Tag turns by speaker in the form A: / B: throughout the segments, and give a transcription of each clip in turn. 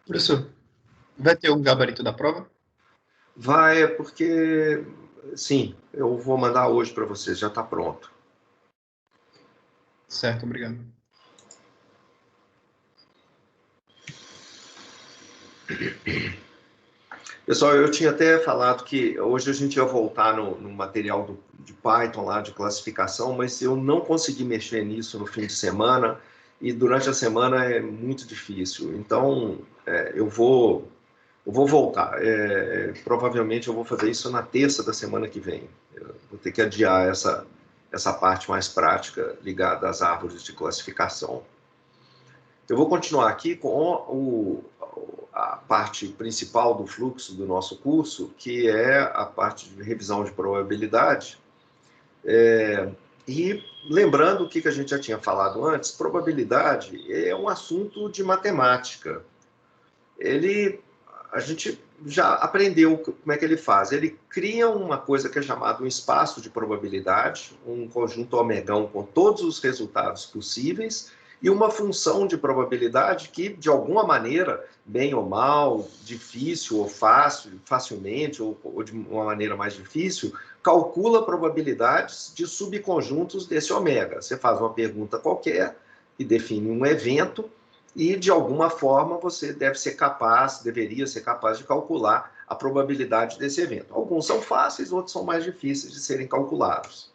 A: Professor, vai ter um gabarito da prova?
B: Vai, porque, sim, eu vou mandar hoje para vocês, já está pronto.
A: Certo, obrigado.
B: Pessoal, eu tinha até falado que hoje a gente ia voltar no material de Python lá, de classificação, mas eu não consegui mexer nisso no fim de semana e durante a semana é muito difícil. Então, eu vou voltar. Provavelmente eu vou fazer isso na terça da semana que vem. Eu vou ter que adiar essa parte mais prática ligada às árvores de classificação. Eu vou continuar aqui com a parte principal do fluxo do nosso curso, que é a parte de revisão de probabilidade. E lembrando o que a gente já tinha falado antes, probabilidade é um assunto de matemática. A gente já aprendeu como é que ele faz. Ele cria uma coisa que é chamada um espaço de probabilidade, um conjunto omegão com todos os resultados possíveis, e uma função de probabilidade que, de alguma maneira, bem ou mal, difícil ou fácil, facilmente, ou de uma maneira mais difícil, calcula probabilidades de subconjuntos desse ômega. Você faz uma pergunta qualquer e define um evento, e, de alguma forma, você deveria ser capaz de calcular a probabilidade desse evento. Alguns são fáceis, outros são mais difíceis de serem calculados.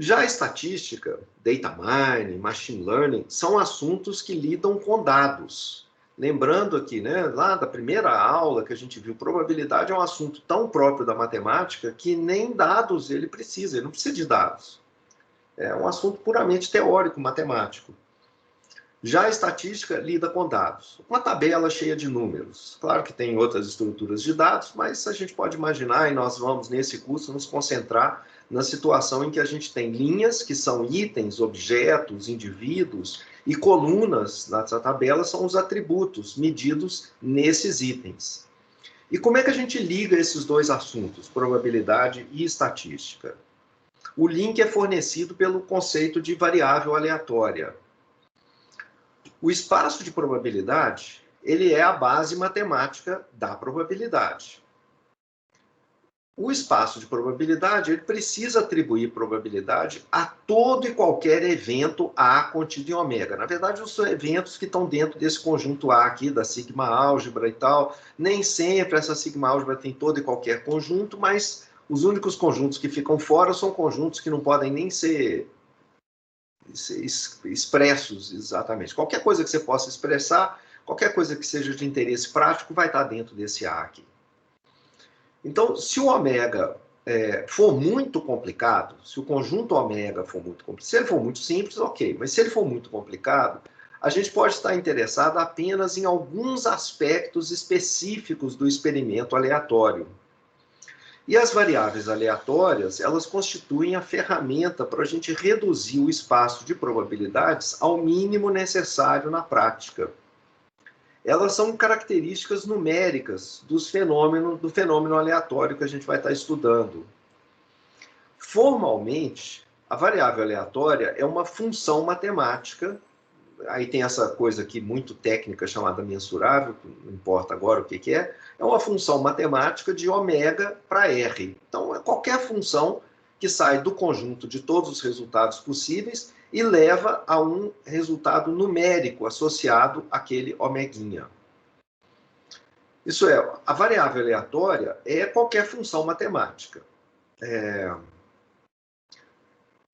B: Já a estatística, data mining, machine learning, são assuntos que lidam com dados. Lembrando aqui, né, lá da primeira aula que a gente viu, probabilidade é um assunto tão próprio da matemática que nem dados ele não precisa de dados. É um assunto puramente teórico, matemático. Já a estatística lida com dados. Uma tabela cheia de números. Claro que tem outras estruturas de dados, mas a gente pode imaginar, e nós vamos, nesse curso, nos concentrar na situação em que a gente tem linhas, que são itens, objetos, indivíduos, e colunas nessa tabela são os atributos medidos nesses itens. E como é que a gente liga esses dois assuntos, probabilidade e estatística? O link é fornecido pelo conceito de variável aleatória. O espaço de probabilidade, ele é a base matemática da probabilidade. O espaço de probabilidade, ele precisa atribuir probabilidade a todo e qualquer evento A contido em ômega. Na verdade, os eventos que estão dentro desse conjunto A aqui, da sigma álgebra e tal, nem sempre essa sigma álgebra tem todo e qualquer conjunto, mas os únicos conjuntos que ficam fora são conjuntos que não podem nem ser expressos exatamente. Qualquer coisa que você possa expressar, qualquer coisa que seja de interesse prático, vai estar dentro desse A aqui. Então, se o ômega for muito complicado, se o conjunto ômega for muito complicado, se ele for muito simples, ok, mas se ele for muito complicado, a gente pode estar interessado apenas em alguns aspectos específicos do experimento aleatório. E as variáveis aleatórias, elas constituem a ferramenta para a gente reduzir o espaço de probabilidades ao mínimo necessário na prática. Elas são características numéricas do fenômeno aleatório que a gente vai estar estudando. Formalmente, a variável aleatória é uma função matemática. Aí tem essa coisa aqui muito técnica chamada mensurável, não importa agora o que é uma função matemática de ômega para R. Então, é qualquer função que sai do conjunto de todos os resultados possíveis e leva a um resultado numérico associado àquele omeguinha. Isso é, a variável aleatória é qualquer função matemática.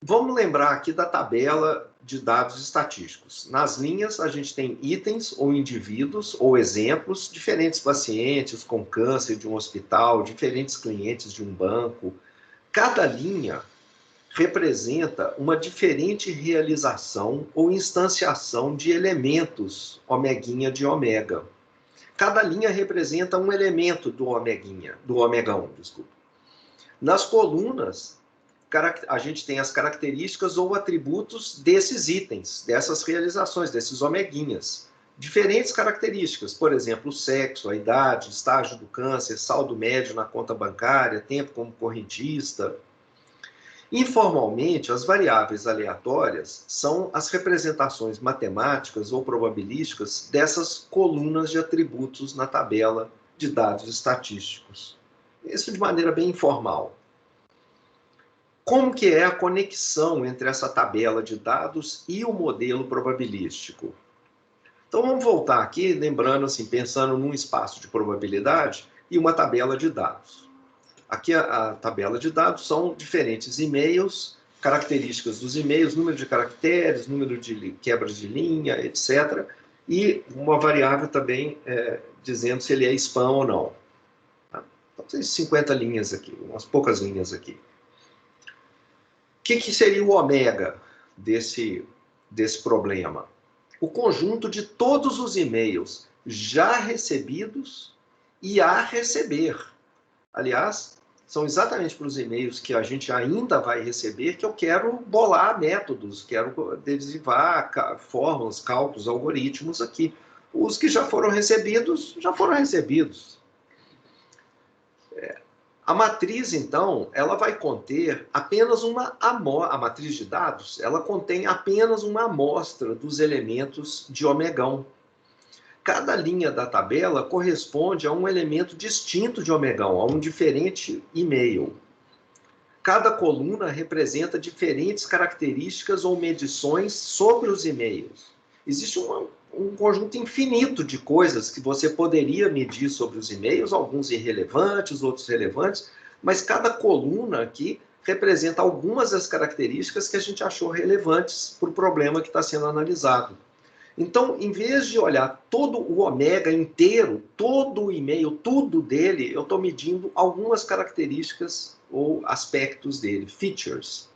B: Vamos lembrar aqui da tabela de dados estatísticos. Nas linhas, a gente tem itens ou indivíduos ou exemplos, diferentes pacientes com câncer de um hospital, diferentes clientes de um banco. Cada linha representa uma diferente realização ou instanciação de elementos omeguinha de ômega. Cada linha representa um elemento do omegão, desculpa. Nas colunas, a gente tem as características ou atributos desses itens, dessas realizações, desses omeguinhas. Diferentes características, por exemplo, o sexo, a idade, estágio do câncer, saldo médio na conta bancária, tempo como correntista. Informalmente, as variáveis aleatórias são as representações matemáticas ou probabilísticas dessas colunas de atributos na tabela de dados estatísticos. Isso de maneira bem informal. Como que é a conexão entre essa tabela de dados e o modelo probabilístico? Então vamos voltar aqui, lembrando assim, pensando num espaço de probabilidade e uma tabela de dados. Aqui a tabela de dados são diferentes e-mails, características dos e-mails, número de caracteres, número de quebras de linha, etc. E uma variável também dizendo se ele é spam ou não. Então, tem 50 linhas aqui, umas poucas linhas aqui. O que seria o ômega desse problema? O conjunto de todos os e-mails já recebidos e a receber. Aliás, são exatamente para os e-mails que a gente ainda vai receber que eu quero bolar métodos, quero derivar fórmulas, cálculos, algoritmos aqui. Os que já foram recebidos, já foram recebidos. A matriz, então, ela vai conter apenas a matriz de dados, ela contém apenas uma amostra dos elementos de omegão. Cada linha da tabela corresponde a um elemento distinto de omegão, a um diferente e-mail. Cada coluna representa diferentes características ou medições sobre os e-mails. Existe um conjunto infinito de coisas que você poderia medir sobre os e-mails, alguns irrelevantes, outros relevantes, mas cada coluna aqui representa algumas das características que a gente achou relevantes para o problema que está sendo analisado. Então, em vez de olhar todo o ômega inteiro, todo o e-mail, tudo dele, eu estou medindo algumas características ou aspectos dele, features.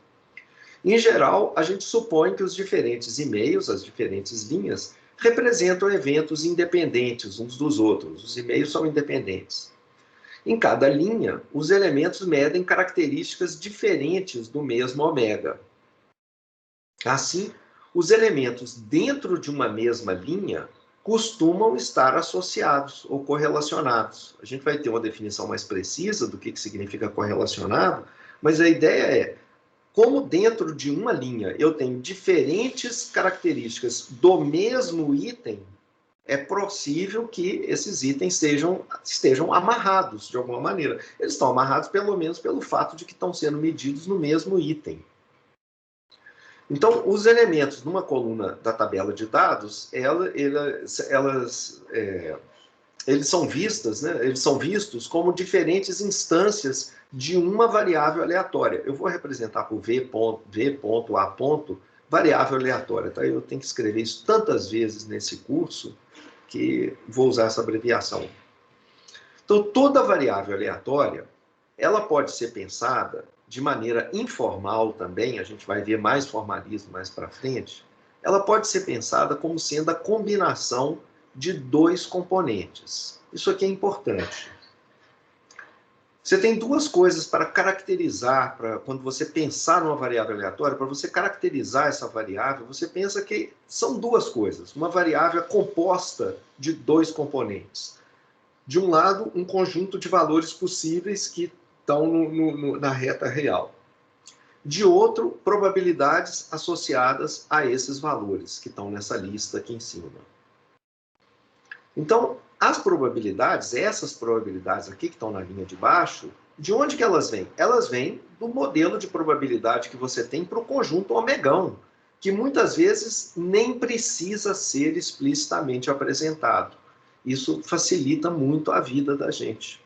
B: Em geral, a gente supõe que os diferentes e-mails, as diferentes linhas, representam eventos independentes uns dos outros. Os e-mails são independentes. Em cada linha, os elementos medem características diferentes do mesmo ômega. Assim, os elementos dentro de uma mesma linha costumam estar associados ou correlacionados. A gente vai ter uma definição mais precisa do que significa correlacionado, mas a ideia é, como dentro de uma linha eu tenho diferentes características do mesmo item, é possível que esses itens estejam amarrados de alguma maneira. Eles estão amarrados pelo menos pelo fato de que estão sendo medidos no mesmo item. Então, os elementos numa coluna da tabela de dados, eles são vistos como diferentes instâncias de uma variável aleatória. Eu vou representar por v.a. variável aleatória. Tá? Eu tenho que escrever isso tantas vezes nesse curso que vou usar essa abreviação. Então, toda variável aleatória, ela pode ser pensada de maneira informal também, a gente vai ver mais formalismo mais para frente, ela pode ser pensada como sendo a combinação de dois componentes. Isso aqui é importante. Você tem duas coisas para caracterizar, quando você pensar numa variável aleatória, para você caracterizar essa variável, você pensa que são duas coisas. Uma variável é composta de dois componentes. De um lado, um conjunto de valores possíveis que estão na reta real. De outro, probabilidades associadas a esses valores que estão nessa lista aqui em cima. Então, as probabilidades, essas probabilidades aqui que estão na linha de baixo, de onde que elas vêm? Elas vêm do modelo de probabilidade que você tem para o conjunto omegão, que muitas vezes nem precisa ser explicitamente apresentado. Isso facilita muito a vida da gente.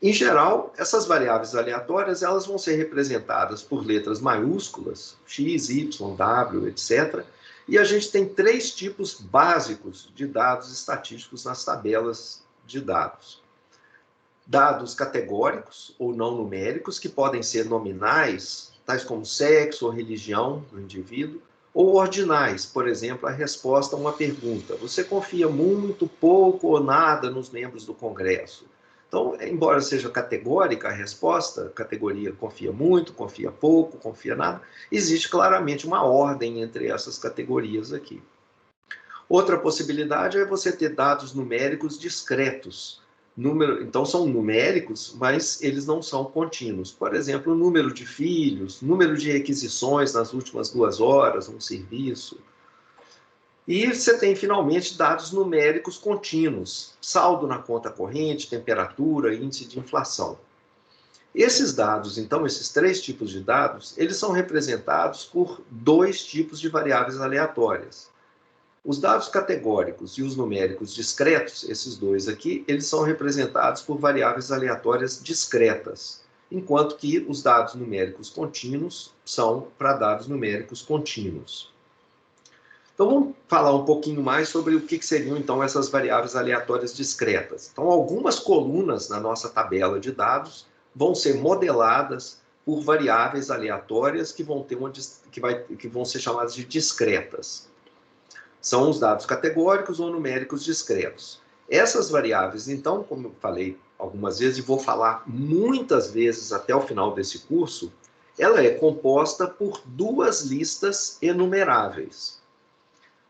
B: Em geral, essas variáveis aleatórias elas vão ser representadas por letras maiúsculas, x, y, w, etc., e a gente tem três tipos básicos de dados estatísticos nas tabelas de dados. Dados categóricos ou não numéricos, que podem ser nominais, tais como sexo ou religião do indivíduo, ou ordinais, por exemplo, a resposta a uma pergunta. Você confia muito, pouco ou nada nos membros do Congresso? Então, embora seja categórica a resposta, categoria confia muito, confia pouco, confia nada, existe claramente uma ordem entre essas categorias aqui. Outra possibilidade é você ter dados numéricos discretos. Então, são numéricos, mas eles não são contínuos. Por exemplo, o número de filhos, número de requisições nas últimas 2 horas, um serviço. E você tem, finalmente, dados numéricos contínuos, saldo na conta corrente, temperatura, índice de inflação. Esses dados, então, esses 3 tipos de dados, eles são representados por 2 tipos de variáveis aleatórias. Os dados categóricos e os numéricos discretos, esses 2 aqui, eles são representados por variáveis aleatórias discretas, enquanto que os dados numéricos contínuos são para dados numéricos contínuos. Então, vamos falar um pouquinho mais sobre o que seriam, então, essas variáveis aleatórias discretas. Então, algumas colunas na nossa tabela de dados vão ser modeladas por variáveis aleatórias que vão ser chamadas de discretas. São os dados categóricos ou numéricos discretos. Essas variáveis, então, como eu falei algumas vezes, e vou falar muitas vezes até o final desse curso, ela é composta por 2 listas enumeráveis.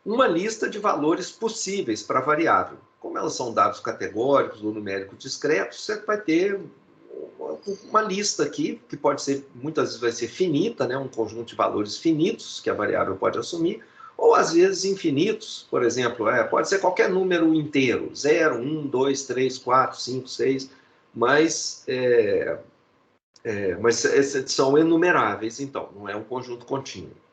B: Uma lista de valores possíveis para a variável. Como elas são dados categóricos ou numéricos discretos, você vai ter uma lista aqui, que pode ser, muitas vezes vai ser finita, né? Um conjunto de valores finitos que a variável pode assumir, ou às vezes infinitos, por exemplo, pode ser qualquer número inteiro, 0, 1, 2, 3, 4, 5, 6, mas são enumeráveis, então, não é um conjunto contínuo.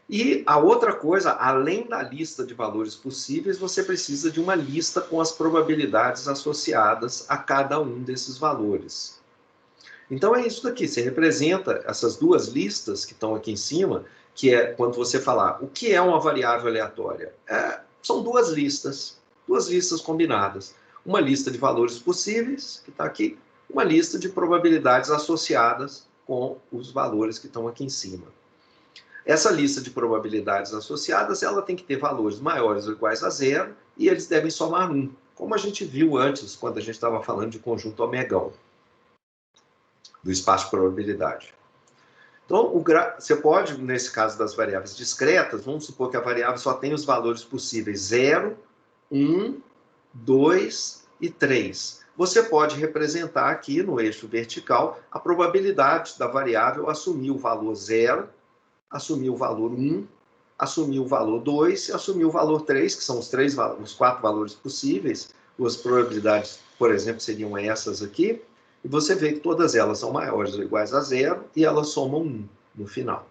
B: E a outra coisa, além da lista de valores possíveis, você precisa de uma lista com as probabilidades associadas a cada um desses valores. Então é isso daqui, você representa essas 2 listas que estão aqui em cima, que é quando você falar o que é uma variável aleatória. São 2 listas combinadas. Uma lista de valores possíveis, que está aqui, uma lista de probabilidades associadas com os valores que estão aqui em cima. Essa lista de probabilidades associadas, ela tem que ter valores maiores ou iguais a 0, e eles devem somar 1, como a gente viu antes, quando a gente estava falando de conjunto omegão, do espaço de probabilidade. Então, você pode, nesse caso das variáveis discretas, vamos supor que a variável só tem os valores possíveis 0, 1, 2 e 3. Você pode representar aqui no eixo vertical a probabilidade da variável assumir o valor 0, assumir o valor 1, assumir o valor 2 e assumir o valor 3, que são os 4 valores possíveis. As probabilidades, por exemplo, seriam essas aqui. E você vê que todas elas são maiores ou iguais a 0 e elas somam 1 no final.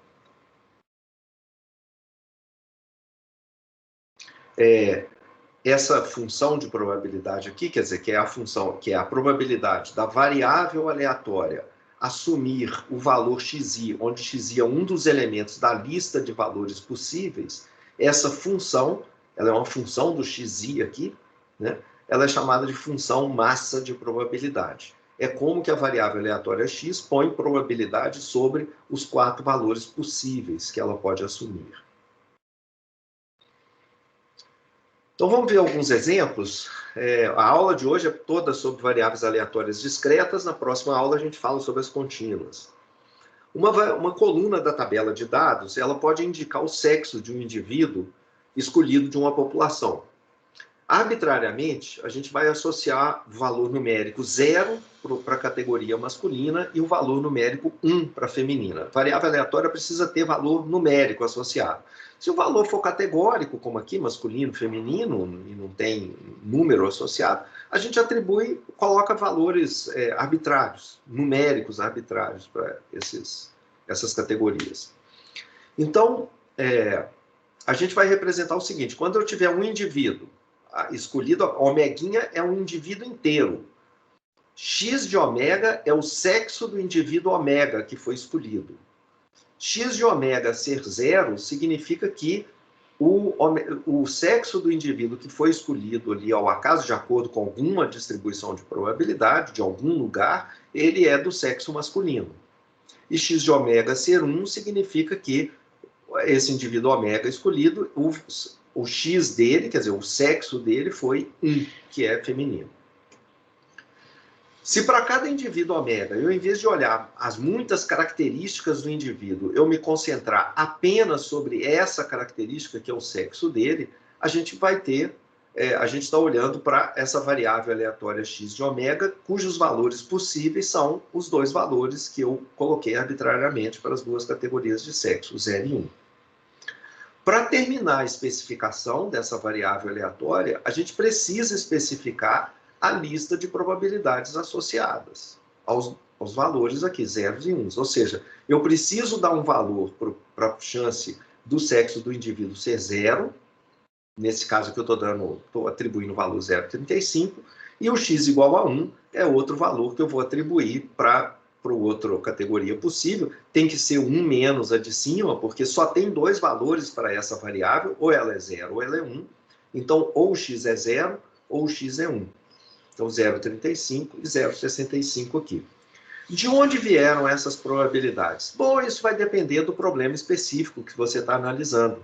B: Essa função de probabilidade aqui, quer dizer, que é a função, que é a probabilidade da variável aleatória assumir o valor xi, onde xi é um dos elementos da lista de valores possíveis, essa função, ela é uma função do xi aqui, né? Ela é chamada de função massa de probabilidade. É como que a variável aleatória x põe probabilidade sobre os 4 valores possíveis que ela pode assumir. Então, vamos ver alguns exemplos. A aula de hoje é toda sobre variáveis aleatórias discretas. Na próxima aula, a gente fala sobre as contínuas. Uma coluna da tabela de dados, ela pode indicar o sexo de um indivíduo escolhido de uma população. Arbitrariamente, a gente vai associar o valor numérico 0 para a categoria masculina e o valor numérico 1 para a feminina. A variável aleatória precisa ter valor numérico associado. Se o valor for categórico, como aqui, masculino, feminino, e não tem número associado, a gente coloca valores arbitrários, numéricos arbitrários para essas categorias. Então, a gente vai representar o seguinte: quando eu tiver um indivíduo escolhido, a omeguinha é um indivíduo inteiro. X de ômega é o sexo do indivíduo ômega que foi escolhido. X de ômega ser 0 significa que o sexo do indivíduo que foi escolhido ali ao acaso, de acordo com alguma distribuição de probabilidade, de algum lugar, ele é do sexo masculino. E X de ômega ser 1 significa que esse indivíduo ômega escolhido, o X dele, quer dizer, o sexo dele foi 1, que é feminino. Se para cada indivíduo ômega, eu, em vez de olhar as muitas características do indivíduo, eu me concentrar apenas sobre essa característica, que é o sexo dele, a gente vai ter a gente está olhando para essa variável aleatória x de ômega, cujos valores possíveis são os dois valores que eu coloquei arbitrariamente para as duas categorias de sexo, 0 e 1. Para terminar a especificação dessa variável aleatória, a gente precisa especificar a lista de probabilidades associadas aos valores aqui, 0 e 1. Ou seja, eu preciso dar um valor para a chance do sexo do indivíduo ser 0. Nesse caso que eu estou atribuindo o valor 0,35, e o x igual a 1 é outro valor que eu vou atribuir para outra categoria possível. Tem que ser 1 menos a de cima, porque só tem dois valores para essa variável, ou ela é 0 ou ela é 1. Então, ou o x é 0 ou o x é 1. Então, 0,35 e 0,65 aqui. De onde vieram essas probabilidades? Bom, isso vai depender do problema específico que você está analisando.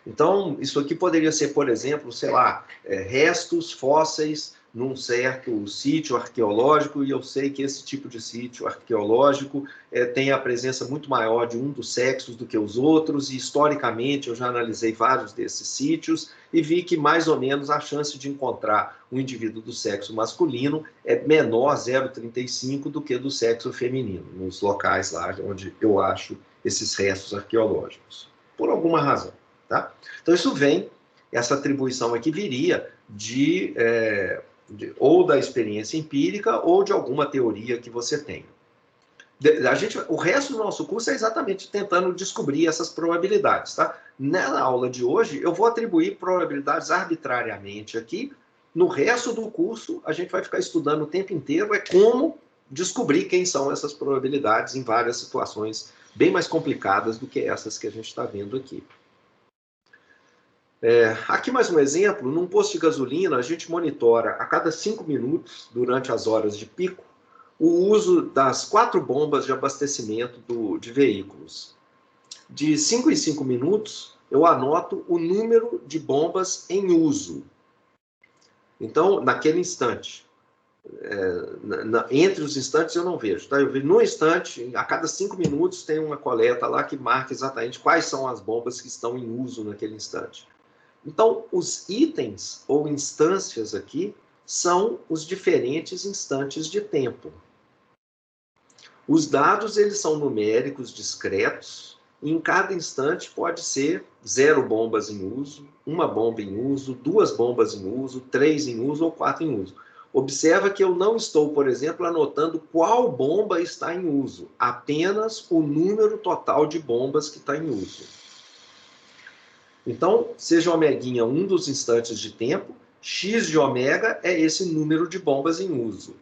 B: Então, isso aqui poderia ser, por exemplo, sei lá, restos fósseis num certo sítio arqueológico, e eu sei que esse tipo de sítio arqueológico tem a presença muito maior de um dos sexos do que os outros, e historicamente eu já analisei vários desses sítios e vi que mais ou menos a chance de encontrar um indivíduo do sexo masculino é menor, 0,35, do que do sexo feminino, nos locais lá onde eu acho esses restos arqueológicos, por alguma razão. Tá? Então, isso essa atribuição aqui viria ou da experiência empírica ou de alguma teoria que você tenha. O resto do nosso curso é exatamente tentando descobrir essas probabilidades. Tá? Na aula de hoje, eu vou atribuir probabilidades arbitrariamente aqui. No resto do curso, a gente vai ficar estudando o tempo inteiro como descobrir quem são essas probabilidades em várias situações bem mais complicadas do que essas que a gente está vendo aqui. Aqui mais um exemplo, num posto de gasolina, a gente monitora a cada 5 minutos, durante as horas de pico, o uso das 4 bombas de abastecimento de veículos. De 5 em 5 minutos, eu anoto o número de bombas em uso. Então, naquele instante, entre os instantes eu não vejo. Tá? Eu vejo no instante, a cada 5 minutos tem uma coleta lá que marca exatamente quais são as bombas que estão em uso naquele instante. Então, os itens ou instâncias aqui são os diferentes instantes de tempo. Os dados, eles são numéricos, discretos, e em cada instante pode ser 0 bombas em uso, 1 bomba em uso, 2 bombas em uso, 3 em uso ou 4 em uso. Observa que eu não estou, por exemplo, anotando qual bomba está em uso, apenas o número total de bombas que está em uso. Então, seja omeguinha um dos instantes de tempo, x de ômega é esse número de bombas em uso.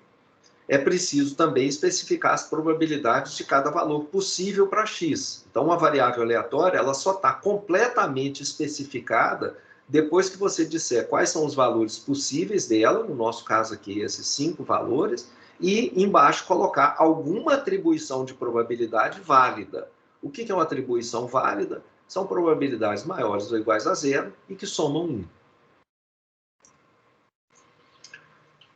B: É preciso também especificar as probabilidades de cada valor possível para x. Então, uma variável aleatória, ela só está completamente especificada depois que você disser quais são os valores possíveis dela, no nosso caso aqui, esses 5 valores, e embaixo colocar alguma atribuição de probabilidade válida. O que é uma atribuição válida? São probabilidades maiores ou iguais a 0 e que somam 1.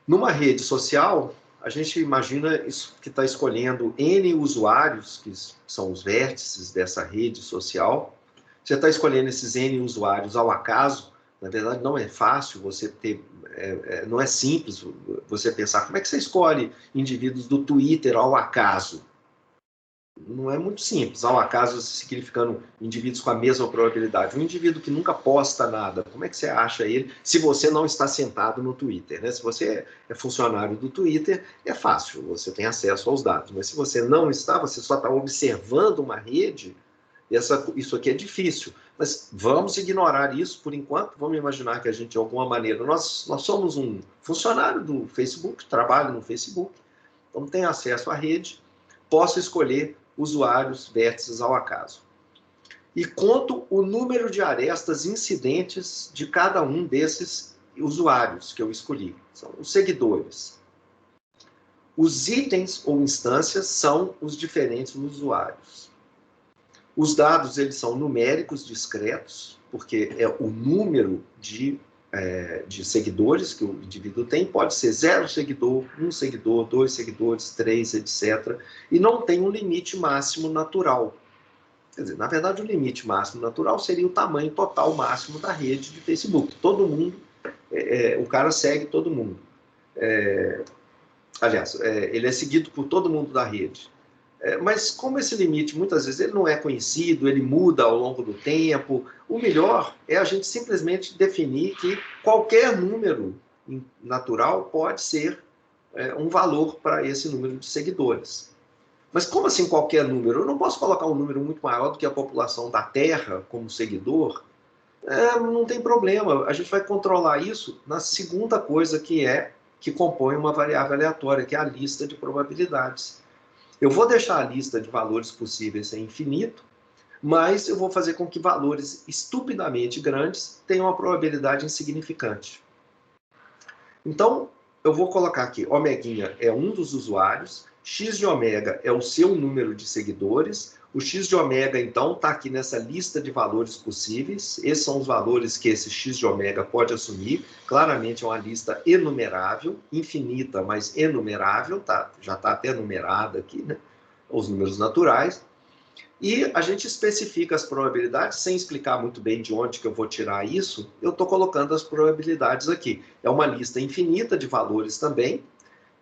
B: Numa rede social, a gente imagina isso que está escolhendo N usuários, que são os vértices dessa rede social. Você está escolhendo esses N usuários ao acaso. Na verdade, não é fácil você ter... não é simples você pensar como é que você escolhe indivíduos do Twitter ao acaso. Não é muito simples, ao acaso significando indivíduos com a mesma probabilidade. Um indivíduo que nunca posta nada, como é que você acha ele se você não está sentado no Twitter? Né? Se você é funcionário do Twitter, é fácil, você tem acesso aos dados. Mas se você não está, você só está observando uma rede, isso aqui é difícil. Mas vamos ignorar isso por enquanto, vamos imaginar que a gente, de alguma maneira, nós somos um funcionário do Facebook, trabalho no Facebook, então tem acesso à rede, posso escolher usuários vértices ao acaso. E conto o número de arestas incidentes de cada um desses usuários que eu escolhi. São os seguidores. Os itens ou instâncias são os diferentes usuários. Os dados, eles são numéricos discretos, porque é o número de seguidores que o indivíduo tem, pode ser 0 seguidor, 1 seguidor, 2 seguidores, 3, etc. E não tem um limite máximo natural. Quer dizer, na verdade, o limite máximo natural seria o tamanho total máximo da rede de Facebook. Todo mundo o cara segue todo mundo. Aliás, ele é seguido por todo mundo da rede. Mas como esse limite, muitas vezes, ele não é conhecido, ele muda ao longo do tempo, o melhor é a gente simplesmente definir que qualquer número natural pode ser um valor para esse número de seguidores. Mas como assim qualquer número? Eu não posso colocar um número muito maior do que a população da Terra como seguidor? Não tem problema, a gente vai controlar isso na segunda coisa que compõe uma variável aleatória, que é a lista de probabilidades. Eu vou deixar a lista de valores possíveis ser infinito, mas eu vou fazer com que valores estupidamente grandes tenham uma probabilidade insignificante. Então, eu vou colocar aqui, omeguinha é um dos usuários, x de ômega é o seu número de seguidores, o x de ômega, então, está aqui nessa lista de valores possíveis, esses são os valores que esse x de ômega pode assumir, claramente é uma lista enumerável, infinita, mas enumerável, tá? Já está até numerada aqui, né? Os números naturais, e a gente especifica as probabilidades, sem explicar muito bem de onde que eu vou tirar isso, eu estou colocando as probabilidades aqui. É uma lista infinita de valores também,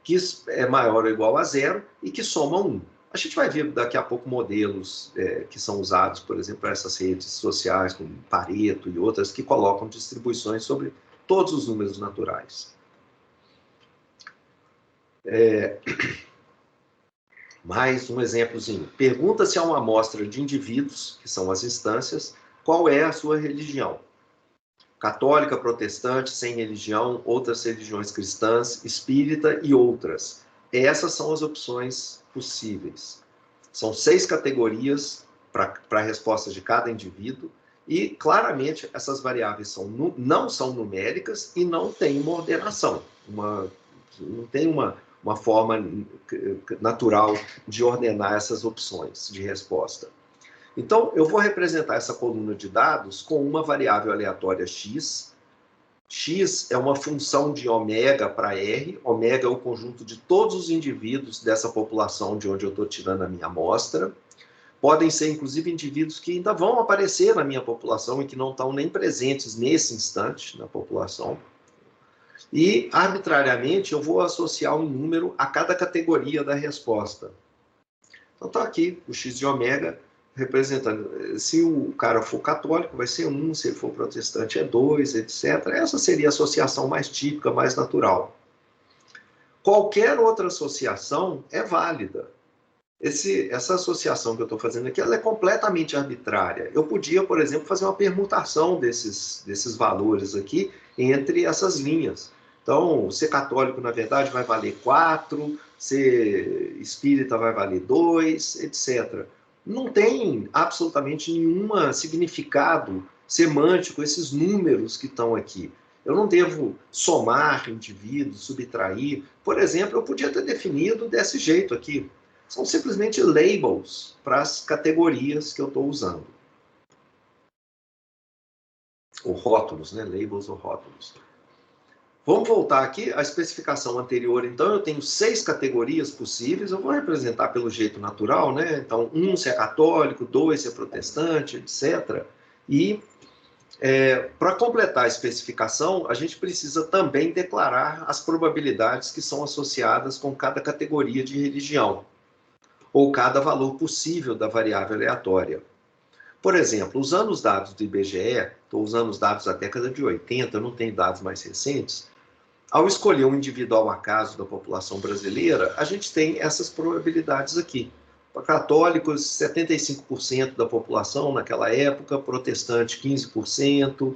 B: que é maior ou igual a zero e que soma 1. A gente vai ver daqui a pouco modelos que são usados, por exemplo, para essas redes sociais, como Pareto e outras, que colocam distribuições sobre todos os números naturais. Mais um exemplozinho. Pergunta-se a uma amostra de indivíduos, que são as instâncias, qual é a sua religião. Católica, protestante, sem religião, outras religiões cristãs, espírita e outras. Essas são as opções possíveis. São 6 categorias para a resposta de cada indivíduo e, claramente, essas variáveis não são numéricas e não têm uma ordenação. Não tem uma forma natural de ordenar essas opções de resposta. Então, eu vou representar essa coluna de dados com uma variável aleatória x. X é uma função de ômega para R. Ômega é o conjunto de todos os indivíduos dessa população de onde eu estou tirando a minha amostra. Podem ser, inclusive, indivíduos que ainda vão aparecer na minha população e que não estão nem presentes nesse instante na população. E, arbitrariamente, eu vou associar um número a cada categoria da resposta. Então, está aqui o x de ômega representando. Se o cara for católico, vai ser 1, se ele for protestante é 2, etc. Essa seria a associação mais típica, mais natural. Qualquer outra associação é válida. Essa associação que eu estou fazendo aqui, ela é completamente arbitrária. Eu podia, por exemplo, fazer uma permutação desses valores aqui entre essas linhas. Então, ser católico, na verdade, vai valer 4, ser espírita vai valer 2, etc. Não tem absolutamente nenhum significado semântico esses números que estão aqui. Eu não devo somar indivíduos, subtrair. Por exemplo, eu podia ter definido desse jeito aqui. São simplesmente labels para as categorias que eu estou usando. Ou rótulos, né? Labels ou rótulos. Vamos voltar aqui à especificação anterior. Então, eu tenho 6 categorias possíveis. Eu vou representar pelo jeito natural, né? Então, 1 se é católico, 2 se é protestante, etc. E, para completar a especificação, a gente precisa também declarar as probabilidades que são associadas com cada categoria de religião, ou cada valor possível da variável aleatória. Por exemplo, usando os dados do IBGE, estou usando os dados da década de 80, eu não tenho dados mais recentes, ao escolher um indivíduo ao acaso da população brasileira, a gente tem essas probabilidades aqui. Para católicos, 75% da população naquela época, protestante, 15%,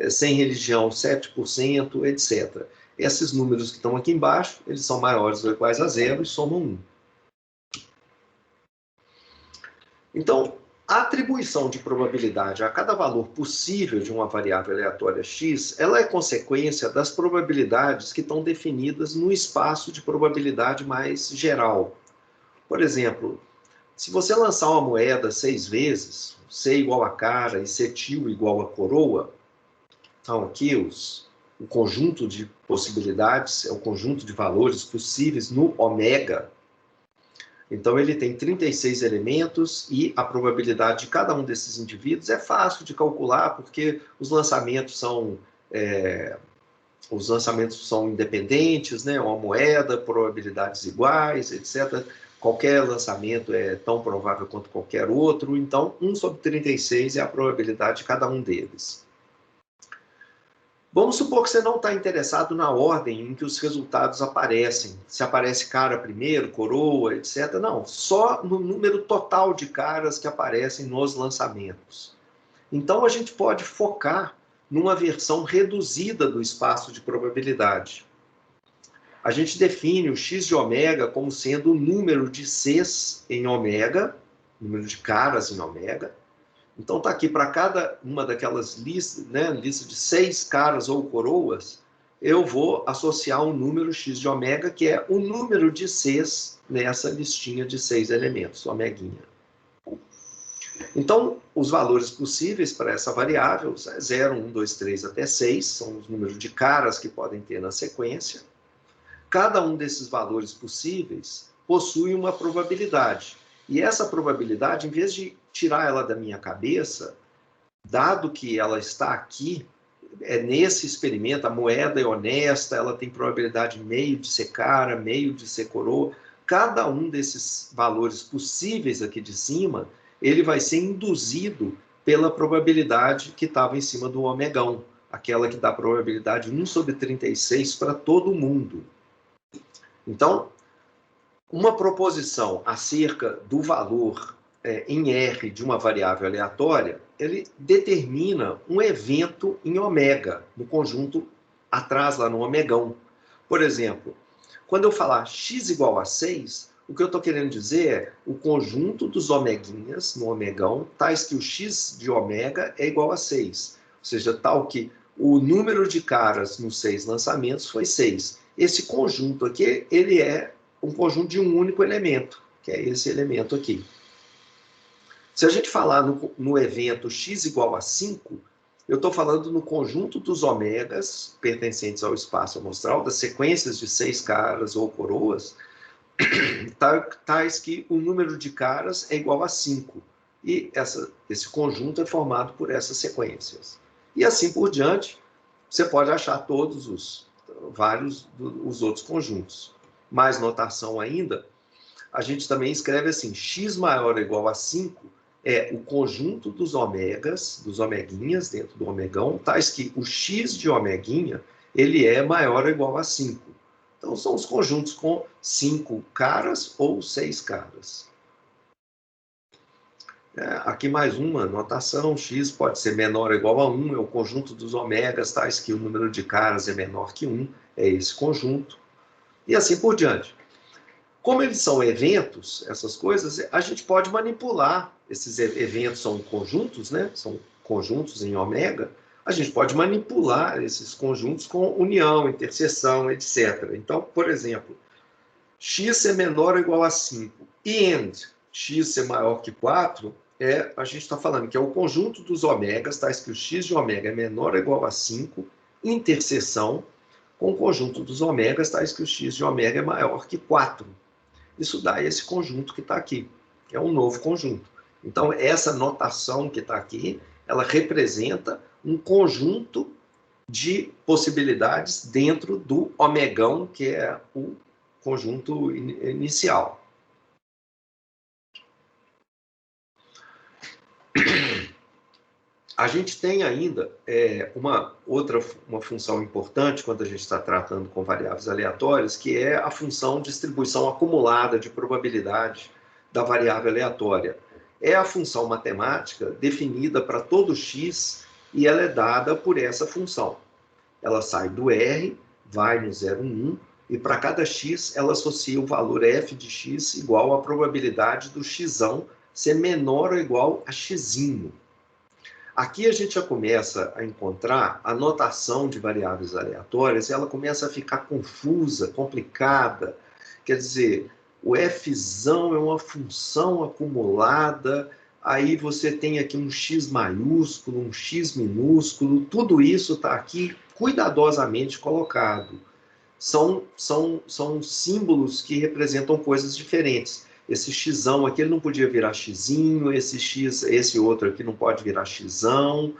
B: sem religião, 7%, etc. Esses números que estão aqui embaixo, eles são maiores ou iguais a 0 e somam 1. Então, a atribuição de probabilidade a cada valor possível de uma variável aleatória x, ela é consequência das probabilidades que estão definidas no espaço de probabilidade mais geral. Por exemplo, se você lançar uma moeda 6 vezes, C igual a cara e C tio igual a coroa, então aqui o conjunto de possibilidades é o conjunto de valores possíveis no ômega. Então, ele tem 36 elementos e a probabilidade de cada um desses indivíduos é fácil de calcular, porque os lançamentos são os lançamentos são independentes, né? Uma moeda, probabilidades iguais, etc. Qualquer lançamento é tão provável quanto qualquer outro, então 1 sobre 36 é a probabilidade de cada um deles. Vamos supor que você não está interessado na ordem em que os resultados aparecem. Se aparece cara primeiro, coroa, etc. Não, só no número total de caras que aparecem nos lançamentos. Então a gente pode focar numa versão reduzida do espaço de probabilidade. A gente define o x de ômega como sendo o número de Cs em ômega, número de caras em ômega. Então está aqui para cada uma daquelas listas, né, lista de 6 caras ou coroas, eu vou associar um número x de ômega, que é o número de Cs nessa listinha de 6 elementos, omeguinha. Então, os valores possíveis para essa variável é 0, 1, 2, 3 até 6, são os números de caras que podem ter na sequência. Cada um desses valores possíveis possui uma probabilidade. E essa probabilidade, em vez de tirar ela da minha cabeça, dado que ela está aqui, nesse experimento, a moeda é honesta, ela tem probabilidade meio de ser cara, meio de ser coroa. Cada um desses valores possíveis aqui de cima, ele vai ser induzido pela probabilidade que estava em cima do omegão, aquela que dá probabilidade 1 sobre 36 para todo mundo. Então, uma proposição acerca do valor em R de uma variável aleatória, ele determina um evento em ômega, no conjunto atrás, lá no omegão. Por exemplo, quando eu falar x igual a 6, o que eu estou querendo dizer é o conjunto dos omeguinhas no omegão, tais que o x de ômega é igual a 6. Ou seja, tal que o número de caras nos 6 lançamentos foi 6. Esse conjunto aqui, ele é um conjunto de um único elemento, que é esse elemento aqui. Se a gente falar no evento x igual a 5, eu estou falando no conjunto dos ômegas pertencentes ao espaço amostral, das sequências de 6 caras ou coroas, tais que o número de caras é igual a 5. E esse conjunto é formado por essas sequências. E assim por diante, você pode achar todos os outros conjuntos. Mais notação ainda, a gente também escreve assim, x maior ou igual a 5 é o conjunto dos ômegas, dos omeguinhas dentro do omegão, tais que o x de omeguinha, ele é maior ou igual a 5. Então, são os conjuntos com 5 caras ou 6 caras. Aqui mais uma notação, x pode ser menor ou igual a 1, é o conjunto dos ômegas, tais que o número de caras é menor que 1, é esse conjunto. E assim por diante. Como eles são eventos, essas coisas, a gente pode manipular. Esses eventos são conjuntos, né? São conjuntos em ômega. A gente pode manipular esses conjuntos com união, interseção, etc. Então, por exemplo, x ser menor ou igual a 5 e x ser maior que 4, a gente está falando que é o conjunto dos ômegas, tais que o x de ômega é menor ou igual a 5, interseção com o conjunto dos ômegas, tais que o x de ômega é maior que 4. Isso dá esse conjunto que está aqui, que é um novo conjunto. Então, essa notação que está aqui, ela representa um conjunto de possibilidades dentro do omegão, que é o conjunto inicial. A gente tem ainda uma função importante quando a gente está tratando com variáveis aleatórias, que é a função distribuição acumulada de probabilidade da variável aleatória. É a função matemática definida para todo x e ela é dada por essa função. Ela sai do R, vai no 0, 1, e para cada x ela associa o valor f de x igual à probabilidade do xão ser menor ou igual a xinho. Aqui a gente já começa a encontrar a notação de variáveis aleatórias, e ela começa a ficar confusa, complicada. Quer dizer, o fzão é uma função acumulada, aí você tem aqui um x maiúsculo, um x minúsculo, tudo isso está aqui cuidadosamente colocado. São símbolos que representam coisas diferentes. Esse xão aqui ele não podia virar xinho, esse outro aqui não pode virar xão.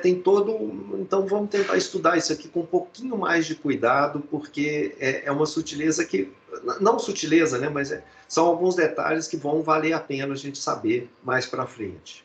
B: Tem todo... Então, vamos tentar estudar isso aqui com um pouquinho mais de cuidado, porque é uma sutileza que... Não sutileza, né? Mas são alguns detalhes que vão valer a pena a gente saber mais para frente.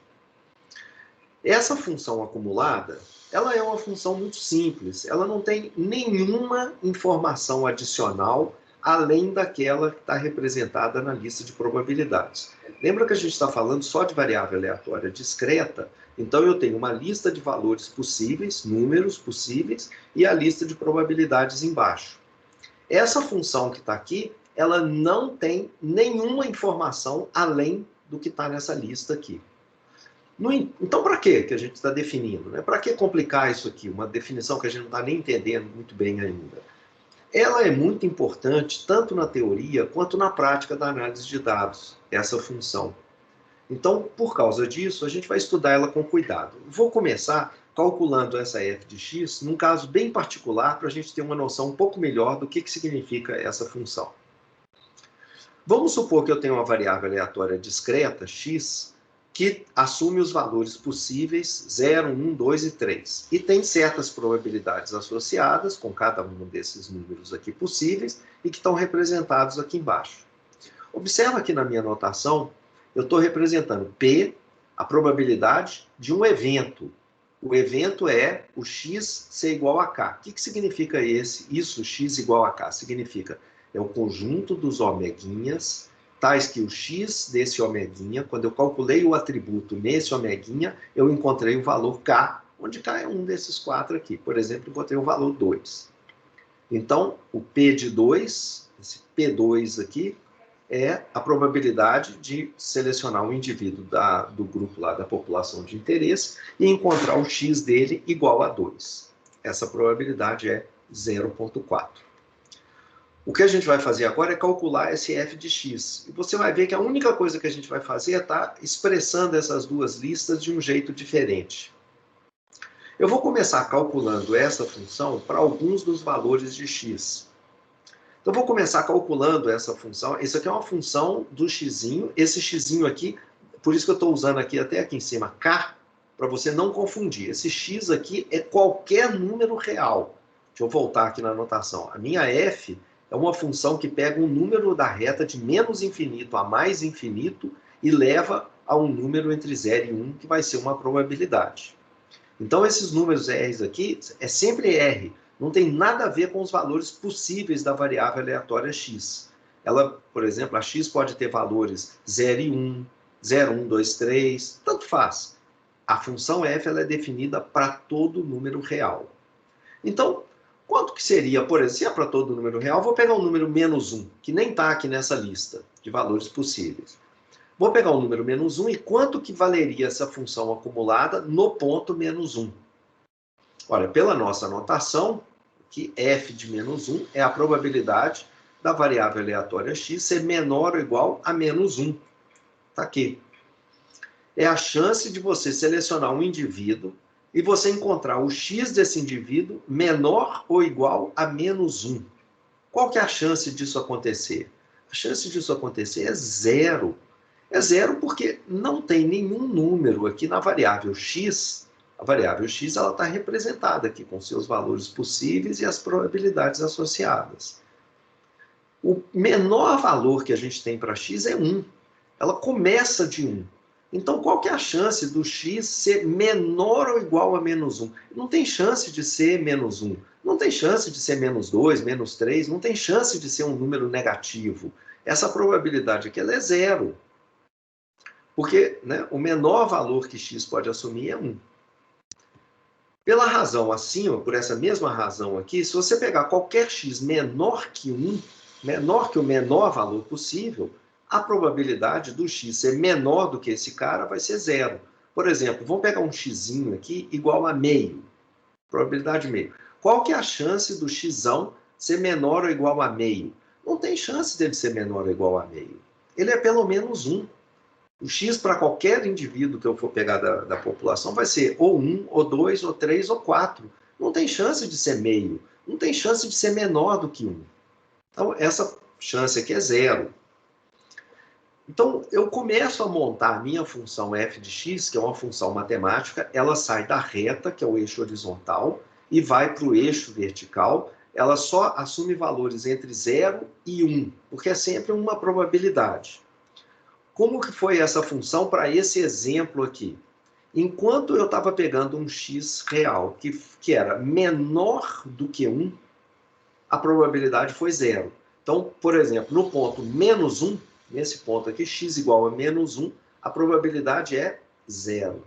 B: Essa função acumulada, ela é uma função muito simples. Ela não tem nenhuma informação adicional além daquela que está representada na lista de probabilidades. Lembra que a gente está falando só de variável aleatória discreta? Então, eu tenho uma lista de valores possíveis, números possíveis, e a lista de probabilidades embaixo. Essa função que está aqui, ela não tem nenhuma informação além do que está nessa lista aqui. Então, para que a gente está definindo? Né? Para que complicar isso aqui? Uma definição que a gente não está nem entendendo muito bem ainda. Ela é muito importante, tanto na teoria quanto na prática da análise de dados, essa função. Então, por causa disso, a gente vai estudar ela com cuidado. Vou começar calculando essa f de x num caso bem particular, para a gente ter uma noção um pouco melhor do que significa essa função. Vamos supor que eu tenho uma variável aleatória discreta, x, que assume os valores possíveis 0, 1, 2 e 3. E tem certas probabilidades associadas com cada um desses números aqui possíveis e que estão representados aqui embaixo. Observa aqui na minha notação, eu estou representando P, a probabilidade de um evento. O evento é o x ser igual a k. O que significa isso, x igual a k? Significa, é o conjunto dos omeguinhas, tais que o x desse omeguinha, quando eu calculei o atributo nesse omeguinha, eu encontrei o valor k, onde k é um desses 4 aqui. Por exemplo, encontrei o valor 2. Então, o P de 2, esse P2 aqui, é a probabilidade de selecionar um indivíduo do grupo lá da população de interesse e encontrar o x dele igual a 2. Essa probabilidade é 0,4. O que a gente vai fazer agora é calcular esse f de x. E você vai ver que a única coisa que a gente vai fazer é estar expressando essas duas listas de um jeito diferente. Eu vou começar calculando essa função para alguns dos valores de x. Então, vou começar calculando essa função. Isso aqui é uma função do xzinho. Esse xzinho aqui, por isso que eu estou usando até aqui em cima, k, para você não confundir. Esse x aqui é qualquer número real. Deixa eu voltar aqui na anotação. A minha f é uma função que pega um número da reta de menos infinito a mais infinito e leva a um número entre 0 e 1, que vai ser uma probabilidade. Então, esses números r aqui é sempre r. Não tem nada a ver com os valores possíveis da variável aleatória x. Ela, por exemplo, a x pode ter valores 0 e 1, 0, 1, 2, 3, tanto faz. A função f ela é definida para todo número real. Então, quanto que seria, por exemplo, se é para todo número real, vou pegar o número menos 1, que nem está aqui nessa lista de valores possíveis. Vou pegar o número menos 1 e quanto que valeria essa função acumulada no ponto menos 1? Olha, pela nossa anotação, que f de menos 1 é a probabilidade da variável aleatória x ser menor ou igual a menos 1. Está aqui. É a chance de você selecionar um indivíduo e você encontrar o x desse indivíduo menor ou igual a menos 1. Qual que é a chance disso acontecer? A chance disso acontecer é 0. É 0 porque não tem nenhum número aqui na variável x. A variável x está representada aqui com seus valores possíveis e as probabilidades associadas. O menor valor que a gente tem para x é 1. Ela começa de 1. Então, qual que é a chance do x ser menor ou igual a menos 1? Não tem chance de ser menos 1. Não tem chance de ser menos 2, menos 3. Não tem chance de ser um número negativo. Essa probabilidade aqui ela é 0. Porque, né, o menor valor que x pode assumir é 1. Pela razão acima, por essa mesma razão aqui, se você pegar qualquer x menor que 1, menor que o menor valor possível, a probabilidade do x ser menor do que esse cara vai ser 0. Por exemplo, vamos pegar um xzinho aqui igual a meio. Probabilidade meio. Qual que é a chance do xão ser menor ou igual a meio? Não tem chance dele ser menor ou igual a meio. Ele é pelo menos 1. O x para qualquer indivíduo que eu for pegar da população vai ser ou 1, ou 2, ou 3, ou 4. Não tem chance de ser meio. Não tem chance de ser menor do que 1. Então, essa chance aqui é 0. Então, eu começo a montar a minha função f de x, que é uma função matemática, ela sai da reta, que é o eixo horizontal, e vai para o eixo vertical. Ela só assume valores entre 0 e 1, porque é sempre uma probabilidade. Como que foi essa função para esse exemplo aqui? Enquanto eu estava pegando um x real, que era menor do que 1, a probabilidade foi 0. Então, por exemplo, no ponto menos 1, nesse ponto aqui, x igual a menos 1, a probabilidade é 0.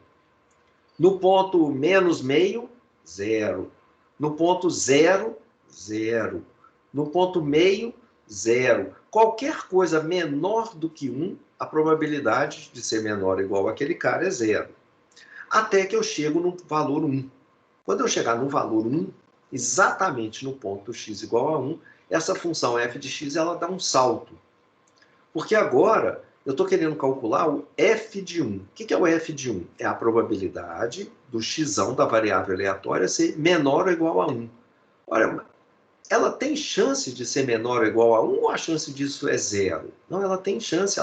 B: No ponto menos meio, 0. No ponto 0, 0. No ponto meio, 0. Qualquer coisa menor do que 1, a probabilidade de ser menor ou igual àquele cara é 0. Até que eu chego no valor 1. Quando eu chegar no valor 1, exatamente no ponto x igual a 1, essa função f de x ela dá um salto. Porque agora eu estou querendo calcular o f de 1. O que é o f de 1? É a probabilidade do x da variável aleatória ser menor ou igual a 1. Olha, ela tem chance de ser menor ou igual a 1 ou a chance disso é 0? Não, ela tem chance,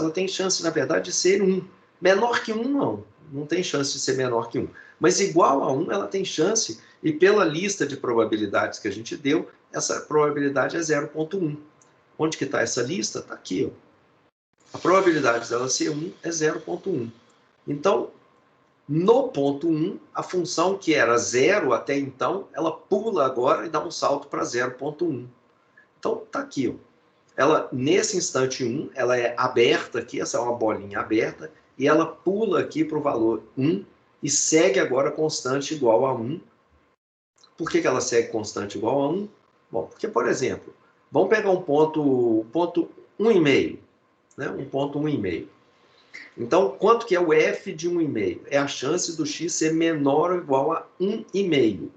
B: na verdade, de ser 1. Menor que 1, não. Não tem chance de ser menor que 1. Mas igual a 1, ela tem chance, e pela lista de probabilidades que a gente deu, essa probabilidade é 0,1. Onde que está essa lista? Está aqui, ó. A probabilidade dela ser 1 é 0,1. Então, no ponto 1, a função que era 0 até então, ela pula agora e dá um salto para 0,1. Então, está aqui, ó. Ela, nesse instante 1, ela é aberta aqui, essa é uma bolinha aberta, e ela pula aqui para o valor 1 e segue agora constante igual a 1. Por que ela segue constante igual a 1? Bom, porque, por exemplo, vamos pegar um ponto 1,5, né? Um ponto 1,5. Então, quanto que é o f de 1,5? É a chance do x ser menor ou igual a 1,5.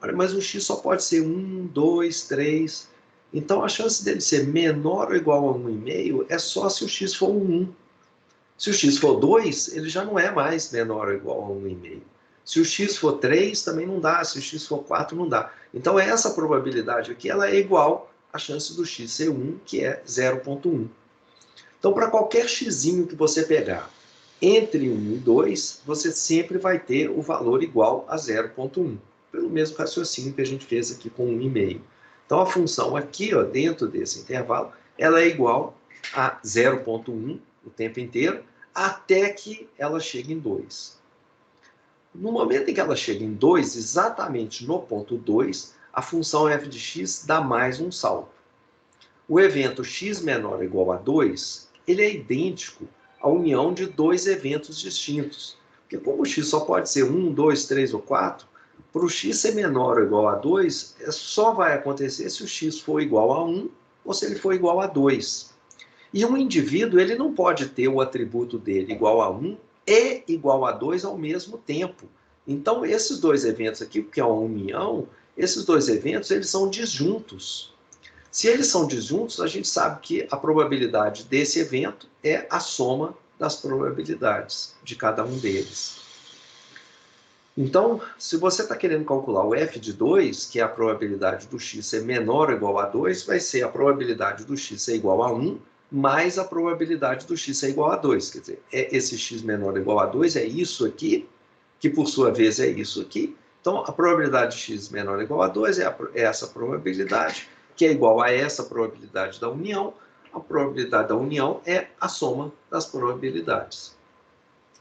B: Olha, mas o x só pode ser 1, 2, 3. Então, a chance dele ser menor ou igual a 1,5 é só se o x for 1. Se o x for 2, ele já não é mais menor ou igual a 1,5. Se o x for 3, também não dá. Se o x for 4, não dá. Então, essa probabilidade aqui ela é igual à chance do x ser 1, que é 0,1. Então, para qualquer x que você pegar entre 1 e 2, você sempre vai ter o valor igual a 0,1, pelo mesmo raciocínio que a gente fez aqui com 1,5. Então, a função aqui, ó, dentro desse intervalo, ela é igual a 0,1 o tempo inteiro, até que ela chegue em 2. No momento em que ela chega em 2, exatamente no ponto 2, a função f de x dá mais um salto. O evento x menor ou igual a 2, ele é idêntico à união de dois eventos distintos. Porque como o x só pode ser 1, 2, 3 ou 4, para o x ser menor ou igual a 2, só vai acontecer se o x for igual a 1 ou se ele for igual a 2. E um indivíduo ele não pode ter o atributo dele igual a 1 e igual a 2 ao mesmo tempo. Então, esses dois eventos aqui, que é uma união, esses dois eventos eles são disjuntos. Se eles são disjuntos, a gente sabe que a probabilidade desse evento é a soma das probabilidades de cada um deles. Então, se você está querendo calcular o f de 2, que é a probabilidade do x ser menor ou igual a 2, vai ser a probabilidade do x ser igual a 1 mais a probabilidade do x ser igual a 2. Quer dizer, esse x menor ou igual a 2 é isso aqui, que por sua vez é isso aqui. Então, a probabilidade de x menor ou igual a 2 é essa probabilidade, que é igual a essa probabilidade da união. A probabilidade da união é a soma das probabilidades.